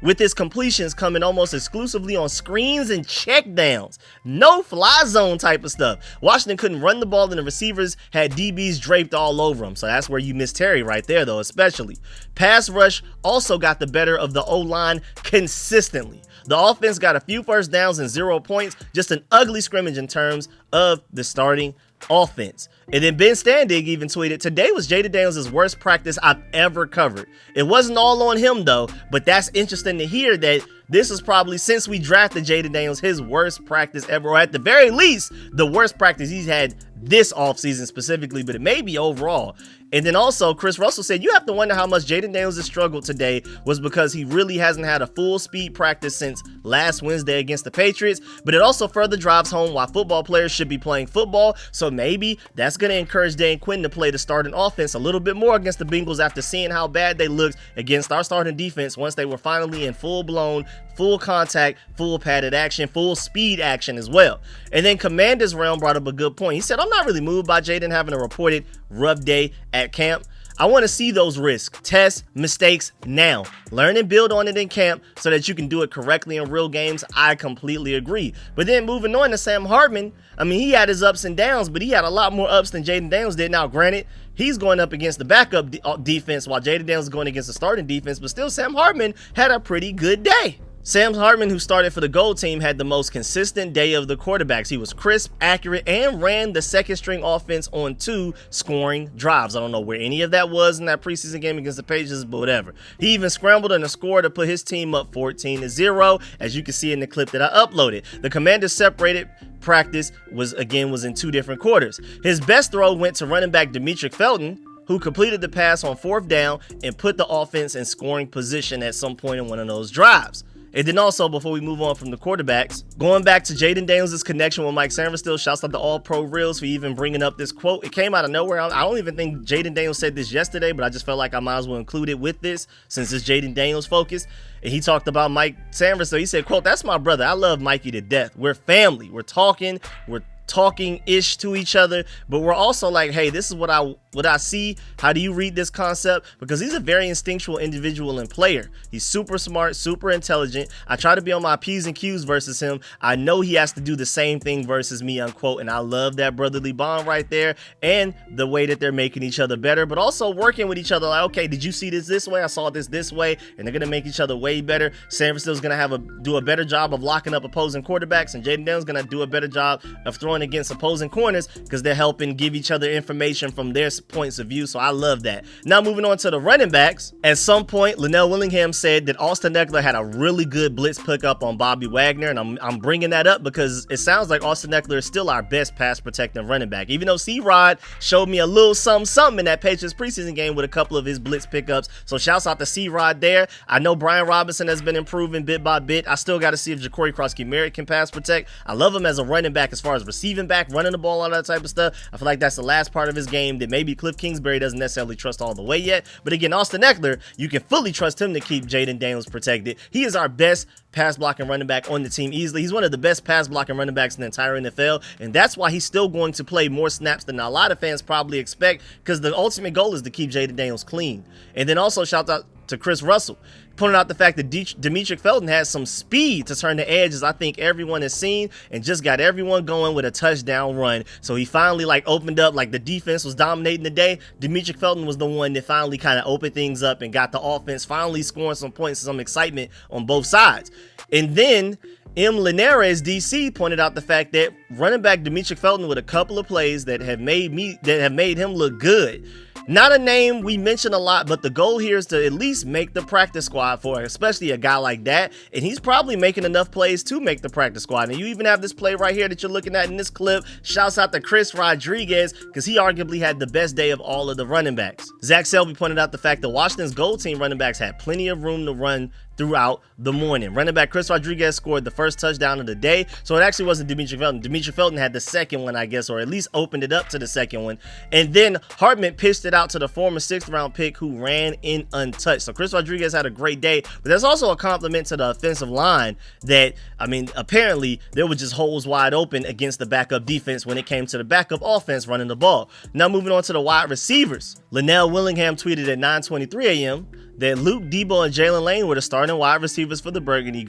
with his completions coming almost exclusively on screens and checkdowns. No fly zone type of stuff. Washington couldn't run the ball, and the receivers had DBs draped all over them. So that's where you miss Terry right there, though, especially. Pass rush also got the better of the O-line consistently. The offense got a few first downs and 0 points. Just an ugly scrimmage in terms of the starting offense. And then Ben Standig even tweeted, today was Jaden Daniels' worst practice I've ever covered. It wasn't all on him though, but that's interesting to hear that this is probably, since we drafted Jaden Daniels, his worst practice ever, or at the very least, the worst practice he's had this offseason specifically, but it may be overall. And then also, Chris Russell said, you have to wonder how much Jaden Daniels has struggled today was because he really hasn't had a full speed practice since last Wednesday against the Patriots, but it also further drives home why football players should be playing football. So maybe that's going to encourage Dan Quinn to play the starting offense a little bit more against the Bengals after seeing how bad they looked against our starting defense once they were finally in full-blown, full contact, full padded action, full speed action as well. And then Commander's Realm brought up a good point. He said, I'm not really moved by Jaden having a reported rough day at camp. I want to see those risks, tests, mistakes now. Learn and build on it in camp so that you can do it correctly in real games. I completely agree. But then moving on to Sam Hartman, I mean, he had his ups and downs, but he had a lot more ups than Jaden Daniels did. Now, granted, he's going up against the backup defense while Jaden Daniels is going against the starting defense, but still Sam Hartman had a pretty good day. Sam Hartman, who started for the Gold Team, had the most consistent day of the quarterbacks. He was crisp, accurate, and ran the second string offense on 2 scoring drives. I don't know where any of that was in that preseason game against the Patriots, but whatever. He even scrambled in a score to put his team up 14-0, as you can see in the clip that I uploaded. The Commanders separated practice was in 2 different quarters. His best throw went to running back Demetric Felton, who completed the pass on 4th down and put the offense in scoring position at some point in one of those drives. And then also, before we move on from the quarterbacks, going back to Jaden Daniels' connection with Mike Sanderstill, shouts out to All Pro Reels for even bringing up this quote. It came out of nowhere. I don't even think Jaden Daniels said this yesterday, but I just felt like I might as well include it with this since it's Jaden Daniels focused. And he talked about Mike Sanderstill. He said, quote, that's my brother. I love Mikey to death. We're family. We're talking. We're talking ish to each other, but we're also like, hey, this is what I see. How do you read this concept? Because he's a very instinctual individual and player. He's super smart, super intelligent. I try to be on my P's and Q's versus him. I know he has to do the same thing versus me, unquote. And I love that brotherly bond right there and the way that they're making each other better, but also working with each other. Like, okay, did you see this way? I saw this way, and they're gonna make each other way better. San Francisco's gonna do a better job of locking up opposing quarterbacks, and Jaden Daniels gonna do a better job of throwing against opposing corners because they're helping give each other information from their points of view. So I love that. Now moving on to the running backs. At some point, Linnell Willingham said that Austin Ekeler had a really good blitz pickup on Bobby Wagner, and I'm bringing that up because it sounds like Austin Ekeler is still our best pass protecting running back. Even though CRod showed me a little something in that Patriots preseason game with a couple of his blitz pickups. So shouts out to CRod there. I know Brian Robinson has been improving bit by bit. I still got to see if Ja'Cory Cross-Merritt can pass protect. I love him as a running back as far as receiving back, running the ball, all that type of stuff. I feel like that's the last part of his game that maybe Cliff Kingsbury doesn't necessarily trust all the way yet. But again, Austin Ekeler, you can fully trust him to keep Jaden Daniels protected. He is our best pass blocking running back on the team easily. He's one of the best pass blocking running backs in the entire NFL, and that's why he's still going to play more snaps than a lot of fans probably expect, because the ultimate goal is to keep Jaden Daniels clean. And then also shout out to Chris Russell, pointing out the fact that Demetric Felton has some speed to turn the edges. I think everyone has seen, and just got everyone going with a touchdown run. So he finally opened up, like the defense was dominating the day. Demetric Felton was the one that finally kind of opened things up and got the offense finally scoring some points and some excitement on both sides. And then M. Linares, DC, pointed out the fact that running back Demetric Felton with a couple of plays that have made him look good. Not a name we mention a lot, but the goal here is to at least make the practice squad for especially a guy like that. And he's probably making enough plays to make the practice squad. And you even have this play right here that you're looking at in this clip. Shouts out to Chris Rodriguez, because he arguably had the best day of all of the running backs. Zach Selby pointed out the fact that Washington's gold team running backs had plenty of room to run throughout the morning. Running back Chris Rodriguez scored the first touchdown of the day, so it actually wasn't Demetric Felton. Demetric Felton had the second one, I guess, or at least opened it up to the second one. And then Hartman pitched it out to the former 6th round pick who ran in untouched. So Chris Rodriguez had a great day, but there's also a compliment to the offensive line that, I mean, apparently there were just holes wide open against the backup defense when it came to the backup offense running the ball. Now moving on to the wide receivers. Linnell Willingham tweeted at 9:23 a.m. that Luke, Debo, and Jalen Lane were the starting wide receivers for the Burgundy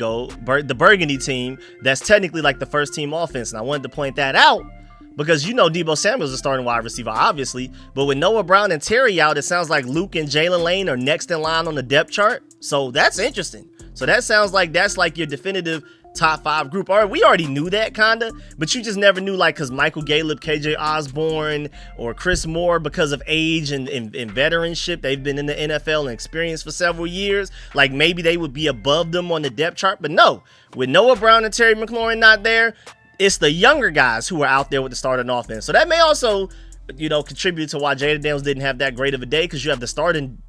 team. That's technically like the first team offense. And I wanted to point that out because you know Debo Samuel's a starting wide receiver, obviously. But with Noah Brown and Terry out, it sounds like Luke and Jalen Lane are next in line on the depth chart. So that's interesting. So that sounds like that's like your definitive top 5 group. All right, we already knew that kinda, but you just never knew, like, because Michael Gallup, KJ Osborne, or Chris Moore, because of age and veteranship, they've been in the NFL and experience for several years, like maybe they would be above them on the depth chart. But no, with Noah Brown and Terry McLaurin not there, it's the younger guys who are out there with the starting offense. So that may also, contribute to why Jaden Daniels didn't have that great of a day, because you have the starting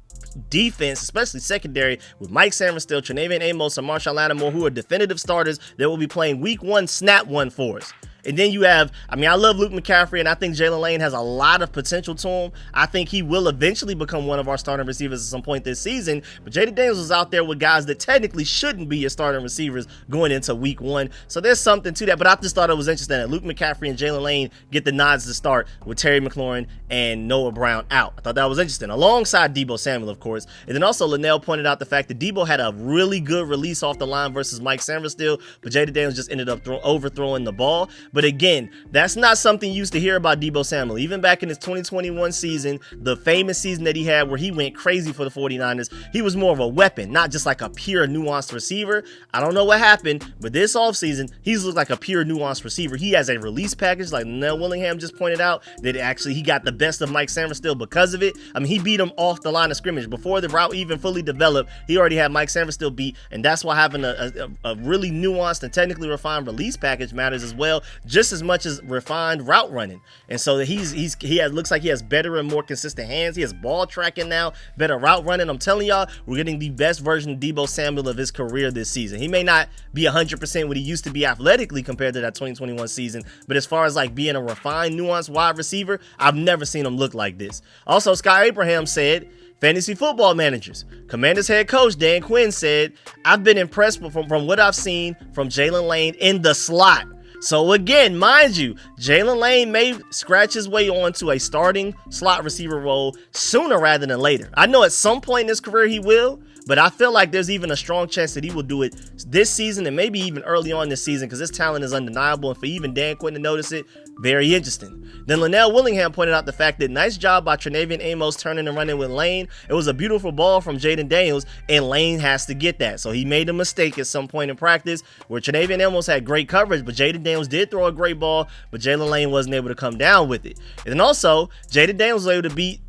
defense, especially secondary, with Mike Sainristil, Trenavian Amos, and Marshawn Lattimore, who are definitive starters that will be playing week 1 snap 1 for us. And then you have, I love Luke McCaffrey, and I think Jalen Lane has a lot of potential to him. I think he will eventually become one of our starting receivers at some point this season. But Jaden Daniels was out there with guys that technically shouldn't be your starting receivers going into week 1. So there's something to that. But I just thought it was interesting that Luke McCaffrey and Jalen Lane get the nods to start with Terry McLaurin and Noah Brown out. I thought that was interesting, alongside Debo Samuel, of course. And then also Linnell pointed out the fact that Debo had a really good release off the line versus Mike Sainristil, but Jaden Daniels just ended up overthrowing the ball. But again, that's not something you used to hear about Debo Samuel. Even back in his 2021 season, the famous season that he had where he went crazy for the 49ers, he was more of a weapon, not just like a pure nuanced receiver. I don't know what happened, but this offseason, he's looked like a pure nuanced receiver. He has a release package, like Nell Willingham just pointed out, that actually he got the best of Mike Sainristil because of it. He beat him off the line of scrimmage. Before the route even fully developed, he already had Mike Sainristil beat, and that's why having a really nuanced and technically refined release package matters as well, just as much as refined route running. And so he looks like he has better and more consistent hands. He has ball tracking now, better route running. I'm telling y'all, we're getting the best version of Debo Samuel of his career this season. He may not be 100% what he used to be athletically compared to that 2021 season, but as far as like being a refined, nuanced wide receiver, I've never seen him look like this. Also, Sky Abraham said, fantasy football managers. Commanders head coach Dan Quinn said, I've been impressed from what I've seen from Jalen Lane in the slot. So again, mind you, Jalen Lane may scratch his way onto a starting slot receiver role sooner rather than later. I know at some point in his career he will, but I feel like there's even a strong chance that he will do it this season and maybe even early on this season because his talent is undeniable. And for even Dan Quinn to notice it, very interesting. Then Linnell Willingham pointed out the fact that nice job by Tre'Davious Amos turning and running with Lane. It was a beautiful ball from Jaden Daniels, and Lane has to get that. So he made a mistake at some point in practice where Tre'Davious Amos had great coverage, but Jaden Daniels did throw a great ball, but Jalen Lane wasn't able to come down with it. And then also, Jaden Daniels was able to beat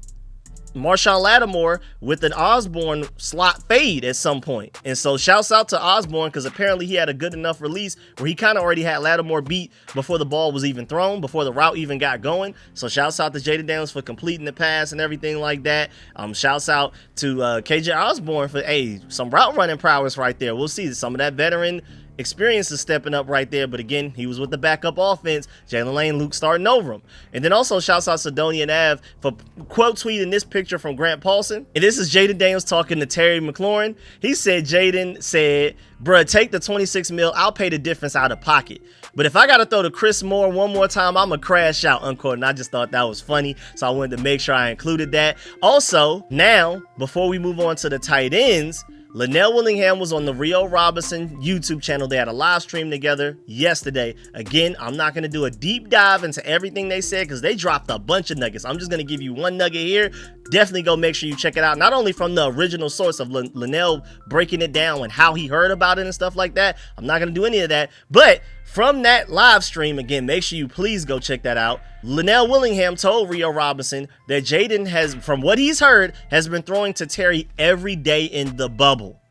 Marshawn Lattimore with an Osborne slot fade at some point. And so shouts out to Osborne because apparently he had a good enough release where he kind of already had Lattimore beat before the ball was even thrown, before the route even got going. So shouts out to Jaden Daniels for completing the pass and everything like that. Shouts out to KJ Osborne for some route running prowess right there. We'll see some of that veteran experience is stepping up right there, but again, he was with the backup offense. Jalen Lane, Luke starting over him. And then also shouts out Sidonian Ave for quote tweeting this picture from Grant Paulson. And this is Jaden Daniels talking to Terry McLaurin. He said, Jaden said, bruh, take the 26 mil. I'll pay the difference out of pocket. But if I got to throw to Chris Moore one more time, I'm going to crash out, unquote. And I just thought that was funny. So I wanted to make sure I included that. Also, now, before we move on to the tight ends, Linnell Willingham was on the Rio Robinson YouTube channel. They had a live stream together yesterday. Again, I'm not going to do a deep dive into everything they said because they dropped a bunch of nuggets. I'm just going to give you one nugget here. Definitely go make sure you check it out. Not only from the original source of Linnell breaking it down and how he heard about it and stuff like that. I'm not going to do any of that. But from that live stream, again, make sure you please go check that out. Linnell Willingham told Rio Robinson that Jaden has, from what he's heard, has been throwing to Terry every day in the bubble.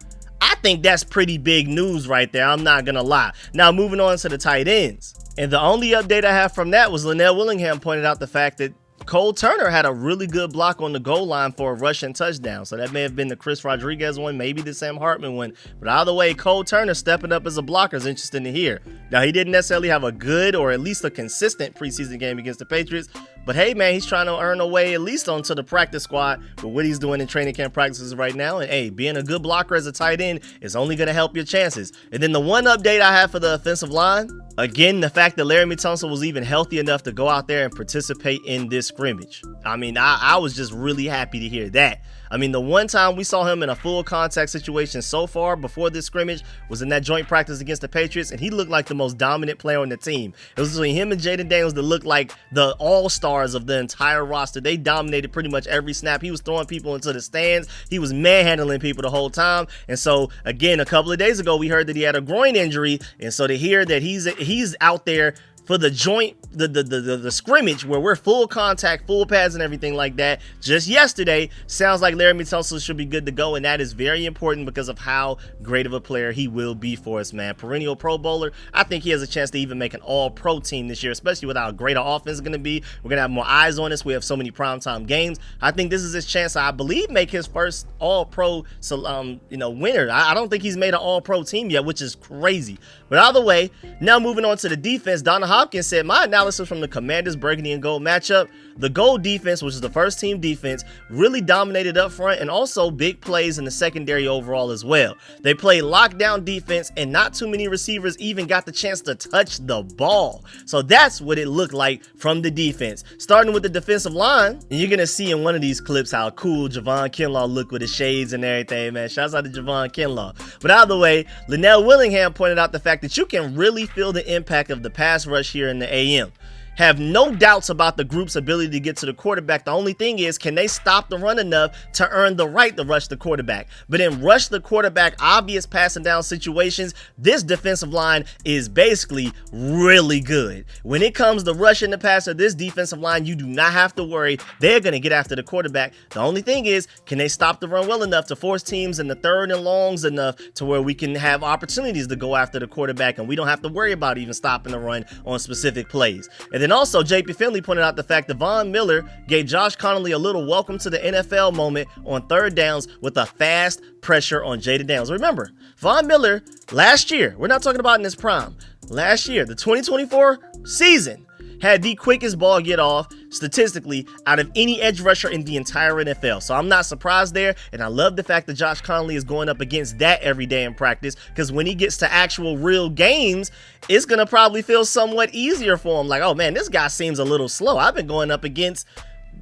I think that's pretty big news right there. I'm not going to lie. Now, moving on to the tight ends. And the only update I have from that was Linnell Willingham pointed out the fact that Cole Turner had a really good block on the goal line for a rushing touchdown. So that may have been the Chris Rodriguez one, maybe the Sam Hartman one. But either way, Cole Turner stepping up as a blocker is interesting to hear. Now, he didn't necessarily have a good or at least a consistent preseason game against the Patriots. But hey, man, he's trying to earn a way at least onto the practice squad with what he's doing in training camp practices right now. And hey, being a good blocker as a tight end is only going to help your chances. And then the one update I have for the offensive line, again, the fact that Laramie Tunsil was even healthy enough to go out there and participate in this scrimmage. I mean, I was just really happy to hear that. I mean, the one time we saw him in a full contact situation so far before this scrimmage was in that joint practice against the Patriots, and he looked like the most dominant player on the team. It was between him and Jaden Daniels that looked like the all-stars of the entire roster. They dominated pretty much every snap. He was throwing people into the stands. He was manhandling people the whole time. And so, again, a couple of days ago, we heard that he had a groin injury, and so to hear that he's out there for the joint, the scrimmage where we're full contact, full pads and everything like that just yesterday, sounds like Laramie Tunsil should be good to go, and that is very important because of how great of a player he will be for us, man. Perennial Pro Bowler. I think he has a chance to even make an all-pro team this year, especially with how great our offense is going to be. We're going to have more eyes on us. We have so many primetime games. I think this is his chance to, I believe, make his first all-pro winner. I don't think he's made an all-pro team yet, which is crazy. But either way, now moving on to the defense, Donna Hopkins said, my analysis from the Commanders burgundy and gold matchup, the gold defense, which is the first team defense, really dominated up front and also big plays in the secondary overall as well. They played lockdown defense and not too many receivers even got the chance to touch the ball. So that's what it looked like from the defense. Starting with the defensive line, and you're going to see in one of these clips how cool Javon Kinlaw looked with his shades and everything, man. Shouts out to Javon Kinlaw. But either way, Linnell Willingham pointed out the fact that you can really feel the impact of the pass rush here in the AM. Have no doubts about the group's ability to get to the quarterback. The only thing is, can they stop the run enough to earn the right to rush the quarterback? But in rush the quarterback, obvious passing down situations, this defensive line is basically really good. When it comes to rushing the passer, this defensive line, you do not have to worry. They're going to get after the quarterback. The only thing is, can they stop the run well enough to force teams in the third and longs enough to where we can have opportunities to go after the quarterback and we don't have to worry about even stopping the run on specific plays. And then also, JP Finley pointed out the fact that Von Miller gave Josh Connolly a little welcome to the NFL moment on third downs with a fast pressure on Jaden Daniels. Remember, Von Miller last year, we're not talking about in his prime, last year, the 2024 season, had the quickest ball get off statistically out of any edge rusher in the entire NFL. So I'm not surprised there, and I love the fact that Josh Conley is going up against that every day in practice, because when he gets to actual real games, it's going to probably feel somewhat easier for him. Like, oh man, this guy seems a little slow. I've been going up against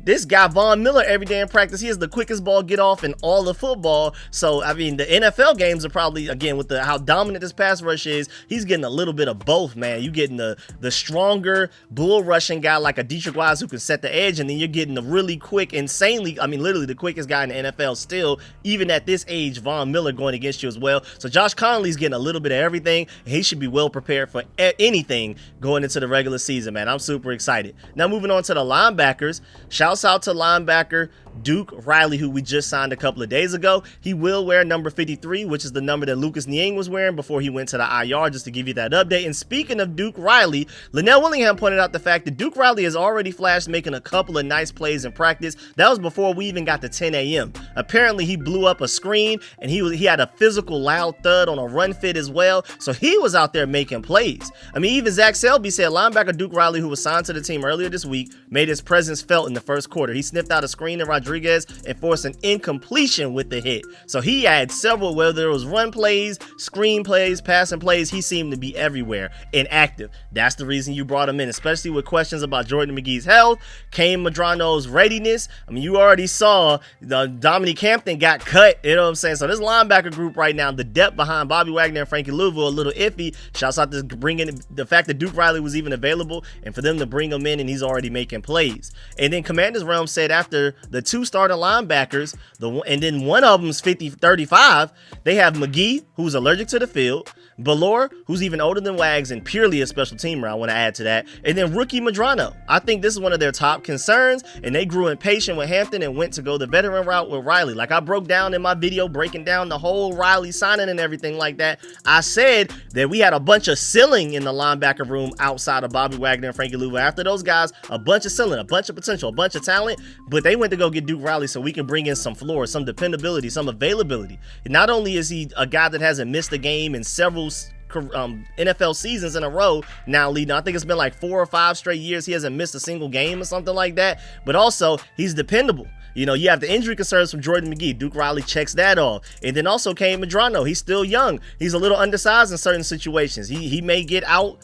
this guy Von Miller every day in practice. He has the quickest ball get off in all of football. So I mean, the NFL games are probably, again, with how dominant this pass rush is, he's getting a little bit of both, man. You getting the stronger bull rushing guy like a Dietrich Wise who can set the edge, and then you're getting the really quick, insanely, I mean, literally the quickest guy in the NFL still, even at this age, Von Miller going against you as well. So Josh Conley's getting a little bit of everything, and he should be well prepared for anything going into the regular season, man. I'm super excited. Now moving on to the linebackers. Shouts out to linebacker Duke Riley, who we just signed a couple of days ago. He will wear number 53, which is the number that Lucas Niang was wearing before he went to the IR, just to give you that update. And speaking of Duke Riley, Linnell Willingham pointed out the fact that Duke Riley has already flashed making a couple of nice plays in practice. That was before we even got to 10 a.m. Apparently, he blew up a screen, and he had a physical loud thud on a run fit as well. So he was out there making plays. I mean, even Zach Selby said linebacker Duke Riley, who was signed to the team earlier this week, made his presence felt in the first quarter. He sniffed out a screen to Rodriguez and forced an incompletion with the hit. So he had several, whether it was run plays, screen plays, passing plays, he seemed to be everywhere and active. That's the reason you brought him in, especially with questions about Jordan McGee's health, Kane Madrano's readiness. I mean, you already saw the Dominique Hampton got cut, you know what I'm saying? So this linebacker group right now, the depth behind Bobby Wagner and Frankie Louisville, a little iffy. Shouts out to bringing the fact that Duke Riley was even available, and for them to bring him in and he's already making plays. And then Commander's Realm said after the two starter linebackers, and then one of them's 35, they have McGee, who's allergic to the field, Ballore, who's even older than Wags and purely a special teamer, I want to add to that, and then rookie Madrano. I think this is one of their top concerns, and they grew impatient with Hampton and went to go the veteran route with Riley. Like I broke down in my video breaking down the whole Riley signing and everything like that. I said that we had a bunch of ceiling in the linebacker room outside of Bobby Wagner and Frankie Louisville. After those guys, a bunch of ceiling, a bunch of potential, a bunch of talent, but they went to go get Duke Riley so we can bring in some floor, some dependability, some availability. And not only is he a guy that hasn't missed a game in several NFL seasons in a row now leading, I think it's been like 4 or 5 straight years he hasn't missed a single game or something like that, but also he's dependable. You know, you have the injury concerns from Jordan McGee. Duke Riley checks that off. And then also Kane Madrano. He's still young. He's a little undersized in certain situations. He may get out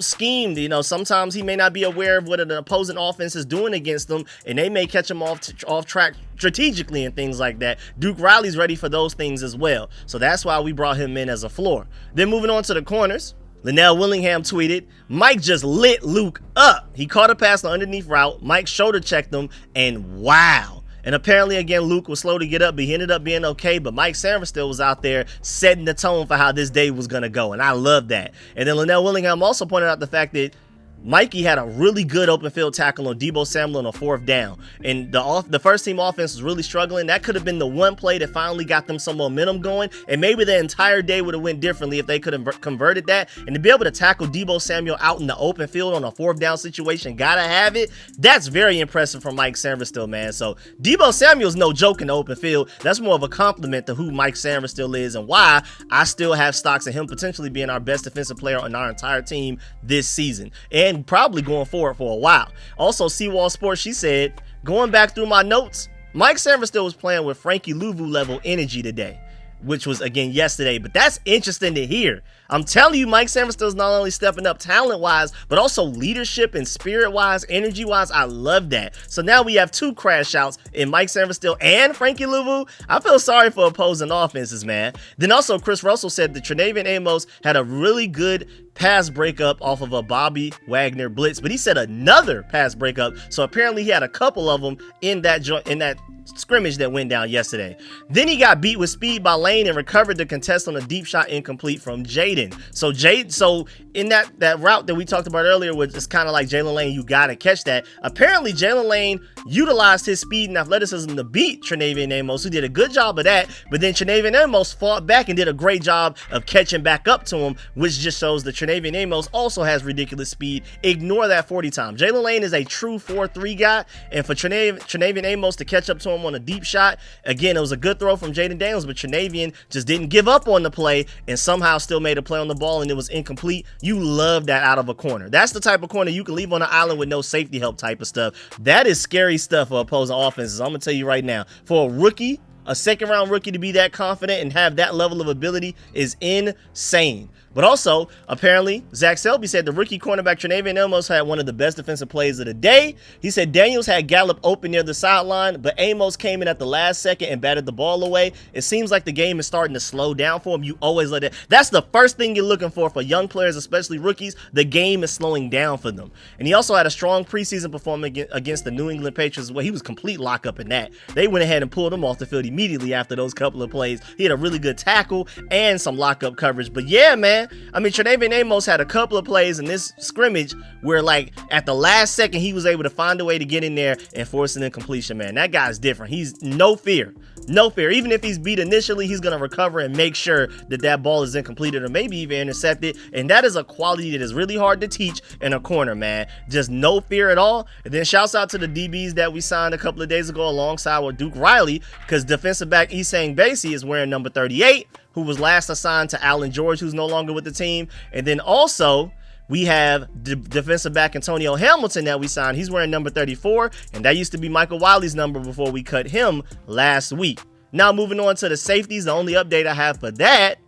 schemed. You know, sometimes he may not be aware of what an opposing offense is doing against them, and they may catch him off track strategically and things like that. Duke Riley's ready for those things as well. So that's why we brought him in as a floor. Then moving on to the corners, Linnell Willingham tweeted, Mike just lit Luke up. He caught a pass on underneath route. Mike shoulder checked him, and wow. And apparently, again, Luke was slow to get up, but he ended up being okay. But Mike Sanford still was out there setting the tone for how this day was going to go. And I love that. And then Linnell Willingham also pointed out the fact that Mikey had a really good open field tackle on Deebo Samuel on a 4th down. And the first team offense was really struggling. That could have been the one play that finally got them some momentum going. And maybe the entire day would have went differently if they could have converted that. And to be able to tackle Deebo Samuel out in the open field on a 4th down situation, gotta have it. That's very impressive from Mike Sanford still, man. So Deebo Samuel's no joke in the open field. That's more of a compliment to who Mike Sanford still is and why I still have stocks in him potentially being our best defensive player on our entire team this season. And probably going forward for a while. Also, Seawall Sports, she said, going back through my notes, Mike Sanford still was playing with Frankie Louvu level energy today, which was again yesterday, but that's interesting to hear. I'm telling you, Mike Sanford still is not only stepping up talent-wise, but also leadership and spirit-wise, energy-wise. I love that. So now we have 2 crash outs in Mike Sanford still and Frankie Louvu. I feel sorry for opposing offenses, man. Then also, Chris Russell said that Tre'Davious Amos had a really good pass breakup off of a Bobby Wagner blitz, but he said another pass breakup. So apparently he had a couple of them in that scrimmage that went down yesterday. Then he got beat with speed by Lane and recovered the contest on a deep shot incomplete from Jaden. So in that route that we talked about earlier, which is kind of like Jalen Lane, you got to catch that. Apparently Jalen Lane utilized his speed and athleticism to beat Tre'Davious Amos, who did a good job of that, but then Tre'Davious Amos fought back and did a great job of catching back up to him, which just shows that Tre'Davious Amos also has ridiculous speed. Ignore that 40 time. Jalen Lane is a true 4-3 guy, and for Tre'Davious Amos to catch up to him on a deep shot, again, it was a good throw from Jaden Daniels, but Tre'Davious just didn't give up on the play and somehow still made a play on the ball and it was incomplete. You love that out of a corner. That's the type of corner you can leave on the island with no safety help type of stuff. That is scary stuff for opposing offenses. I'm going to tell you right now, for a rookie, a second-round rookie to be that confident and have that level of ability is insane. But also, apparently, Zach Selby said the rookie cornerback Tre'Davious Amos had one of the best defensive plays of the day. He said Daniels had Gallup open near the sideline, but Amos came in at the last second and batted the ball away. It seems like the game is starting to slow down for him. You always let it. That's the first thing you're looking for young players, especially rookies. The game is slowing down for them. And he also had a strong preseason performance against the New England Patriots. Well, he was complete lockup in that. They went ahead and pulled him off the field immediately after those couple of plays. He had a really good tackle and some lockup coverage. But yeah, man, I mean, Tre'Davious Amos had a couple of plays in this scrimmage where, like, at the last second, he was able to find a way to get in there and force an incompletion, man. That guy's different. He's no fear. No fear. Even if he's beat initially, he's going to recover and make sure that that ball is incompleted or maybe even intercepted. And that is a quality that is really hard to teach in a corner, man. Just no fear at all. And then shouts out to the DBs that we signed a couple of days ago alongside with Duke Riley, because defensive back Isang Basie is wearing number 38, who was last assigned to Allen George, who's no longer with the team. And then also, we have defensive back Antonio Hamilton that we signed. He's wearing number 34, and that used to be Michael Wiley's number before we cut him last week. Now, moving on to the safeties, the only update I have for that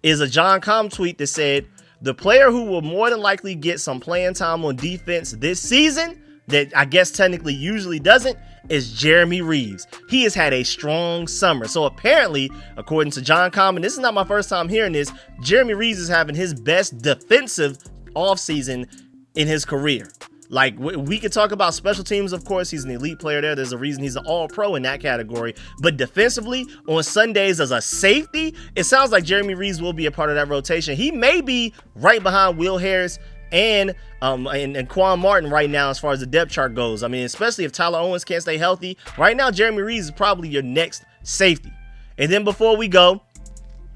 is a John Com tweet that said, the player who will more than likely get some playing time on defense this season, that I guess technically usually doesn't, is Jeremy Reaves. He has had a strong summer. So apparently, according to John Com, and this is not my first time hearing this, Jeremy Reaves is having his best defensive offseason in his career. Like, we could talk about special teams, of course. He's an elite player there. There's a reason he's an all-pro in that category. But defensively, on Sundays as a safety, it sounds like Jeremy Reaves will be a part of that rotation. He may be right behind Will Harris and Quan Martin right now as far as the depth chart goes. I mean, especially if Tyler Owens can't stay healthy. Right now, Jeremy Reaves is probably your next safety. And then before we go,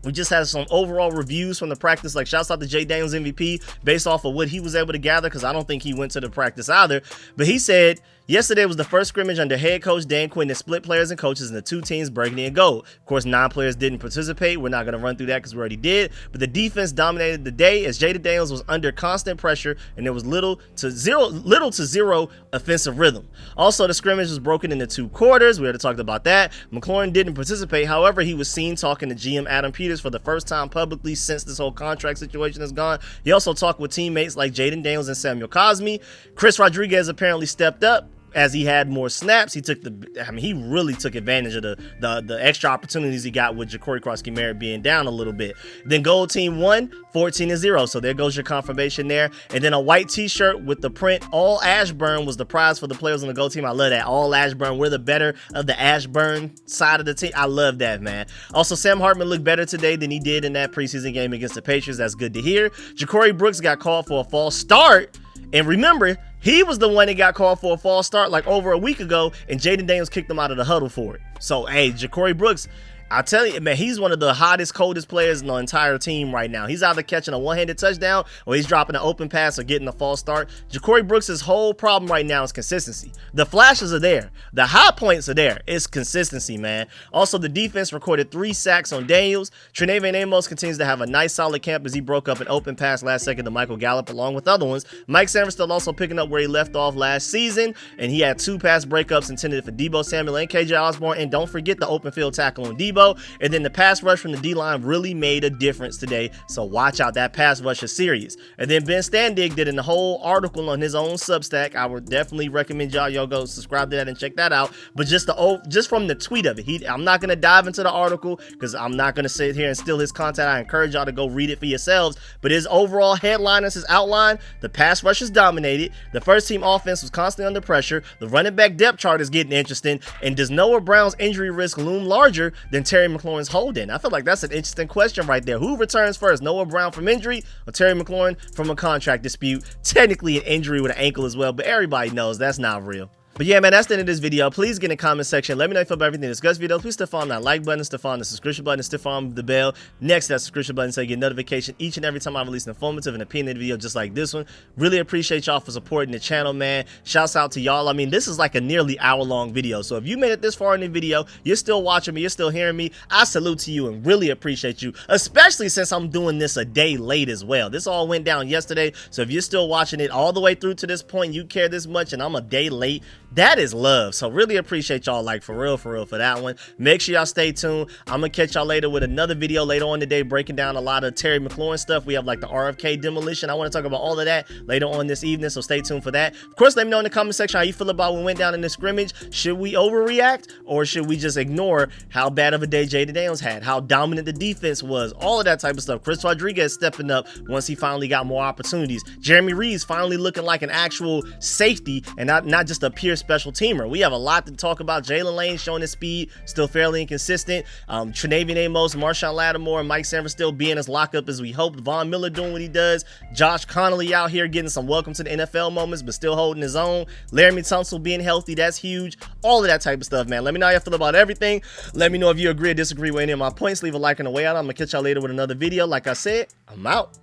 we just had some overall reviews from the practice. Like, shouts out to Jay Daniels MVP based off of what he was able to gather, because I don't think he went to the practice either. But he said, yesterday was the first scrimmage under head coach Dan Quinn that split players and coaches into two teams, burgundy and gold. Of course, 9 players didn't participate. We're not going to run through that because we already did. But the defense dominated the day as Jaden Daniels was under constant pressure and there was little to zero offensive rhythm. Also, the scrimmage was broken into 2 quarters. We already talked about that. McLaurin didn't participate. However, he was seen talking to GM Adam Peters for the first time publicly since this whole contract situation has gone. He also talked with teammates like Jaden Daniels and Samuel Cosme. Chris Rodriguez apparently stepped up as he had more snaps. He really took advantage of the extra opportunities he got with Ja'Cory Cross-Merritt being down a little bit. Then Gold Team won 14-0. So there goes your confirmation there. And then a white t-shirt with the print all Ashburn was the prize for the players on the Gold Team. I love that. All Ashburn. We're the better of the Ashburn side of the team. I love that, man. Also, Sam Hartman looked better today than he did in that preseason game against the Patriots. That's good to hear. Ja'Cory Brooks got called for a false start. And remember, he was the one that got called for a false start like over a week ago, and Jaden Daniels kicked him out of the huddle for it. So, hey, Ja'Cory Brooks, I tell you, man, he's one of the hottest, coldest players in the entire team right now. He's either catching a one-handed touchdown or he's dropping an open pass or getting a false start. Ja'Cory Brooks' whole problem right now is consistency. The flashes are there. The high points are there. It's consistency, man. Also, the defense recorded 3 sacks on Daniels. Tre'Davious Amos continues to have a nice, solid camp as he broke up an open pass last second to Michael Gallup along with other ones. Mike Sanford still also picking up where he left off last season, and he had 2 pass breakups intended for Deebo Samuel and KJ Osborne. And don't forget the open field tackle on Deebo. And then the pass rush from the D-line really made a difference today. So watch out. That pass rush is serious. And then Ben Standig did a whole article on his own Substack. I would definitely recommend y'all go subscribe to that and check that out. But just from the tweet of it, I'm not going to dive into the article because I'm not going to sit here and steal his content. I encourage y'all to go read it for yourselves. But his overall headline is his outline. The pass rush is dominated. The first team offense was constantly under pressure. The running back depth chart is getting interesting. And does Noah Brown's injury risk loom larger than Terry McLaurin's holding? I feel like that's an interesting question right there. Who returns first, Noah Brown from injury or Terry McLaurin from a contract dispute? Technically an injury with an ankle as well, but everybody knows that's not real. But yeah, man, that's the end of this video. Please get in the comment section. Let me know if you feel about everything in this video. Please still follow that like button, still follow the subscription button, still follow the bell next to that subscription button so you get notification each and every time I release an informative and opinionated video just like this one. Really appreciate y'all for supporting the channel, man. Shouts out to y'all. I mean, this is like a nearly hour-long video. So if you made it this far in the video, you're still watching me, you're still hearing me, I salute to you and really appreciate you, especially since I'm doing this a day late as well. This all went down yesterday. So if you're still watching it all the way through to this point, you care this much, and I'm a day late, that is love. So really appreciate y'all, like, for real for that one. Make sure y'all stay tuned. I'm gonna catch y'all later with another video later on today, breaking down a lot of Terry McLaurin stuff. We have like the RFK demolition. I want to talk about all of that later on this evening, so stay tuned for that. Of course, let me know in the comment section how you feel about what went down in the scrimmage. Should we overreact, or should we just ignore how bad of a day Jaden Daniels had, how dominant the defense was, all of that type of stuff. Chris Rodriguez stepping up once he finally got more opportunities. Jeremy Reaves finally looking like an actual safety and not just a pure special teamer. We have a lot to talk about. Jalen Lane showing his speed, still fairly inconsistent. Tre'Davion Amos, Marshawn Lattimore, and Mike Sanford still being as locked up as we hoped. Von Miller doing what he does. Josh Connolly out here getting some welcome to the NFL moments, but still holding his own. Laramie Tunsil being healthy, that's huge. All of that type of stuff, man. Let me know how you feel about everything. Let me know if you agree or disagree with any of my points. Leave a like on the way out. I'm gonna catch y'all later with another video. Like I said, I'm out.